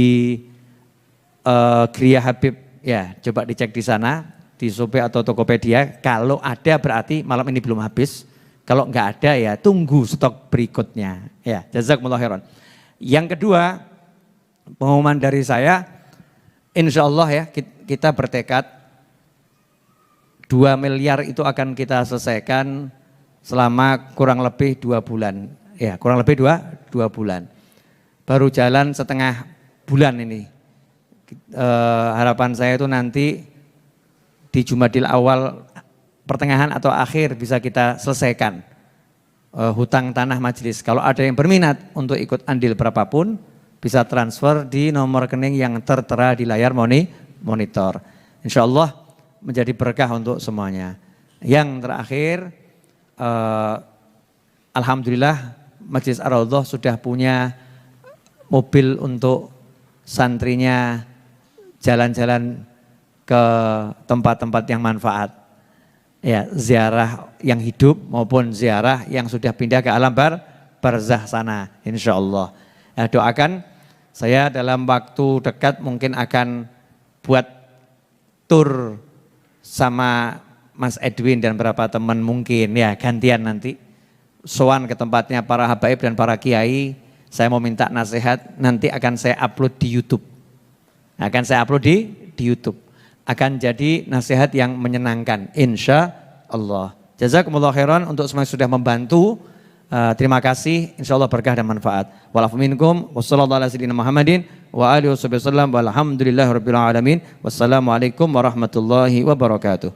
Gria Habib ya, coba dicek di sana di Shopee atau Tokopedia. Kalau ada berarti malam ini belum habis. Kalau enggak ada ya tunggu stok berikutnya. Ya, jazakumullah khairan. Yang kedua, pengumuman dari saya, insya Allah ya kita bertekad 2 miliar itu akan kita selesaikan selama kurang lebih 2 bulan. Ya, kurang lebih 2 bulan. Baru jalan setengah bulan ini. Harapan saya itu nanti di Jumadil awal pertengahan atau akhir bisa kita selesaikan hutang tanah majelis. Kalau ada yang berminat untuk ikut andil berapapun bisa transfer di nomor rekening yang tertera di layar monitor. Insya Allah menjadi berkah untuk semuanya. Yang terakhir, alhamdulillah Majelis Ar-Raudhah sudah punya mobil untuk santrinya jalan-jalan ke tempat-tempat yang manfaat. Ya, ziarah yang hidup maupun ziarah yang sudah pindah ke alam barzah sana, insya Allah. Ya, doakan saya dalam waktu dekat mungkin akan buat tur sama Mas Edwin dan beberapa teman mungkin ya gantian nanti sowan ke tempatnya para habaib dan para kiai. Saya mau minta nasihat, nanti akan saya upload di YouTube. Akan saya upload di YouTube. Akan jadi nasihat yang menyenangkan, insya Allah. Jazakumullah khairan untuk semua yang sudah membantu. Terima kasih, insya Allah berkah dan manfaat. Walafu minkum, wassalamualaikum warahmatullahi Muhammadin, wa alihi wasallam, walhamdulillahi rabbil alamin. Wassalamualaikum warahmatullahi wabarakatuh.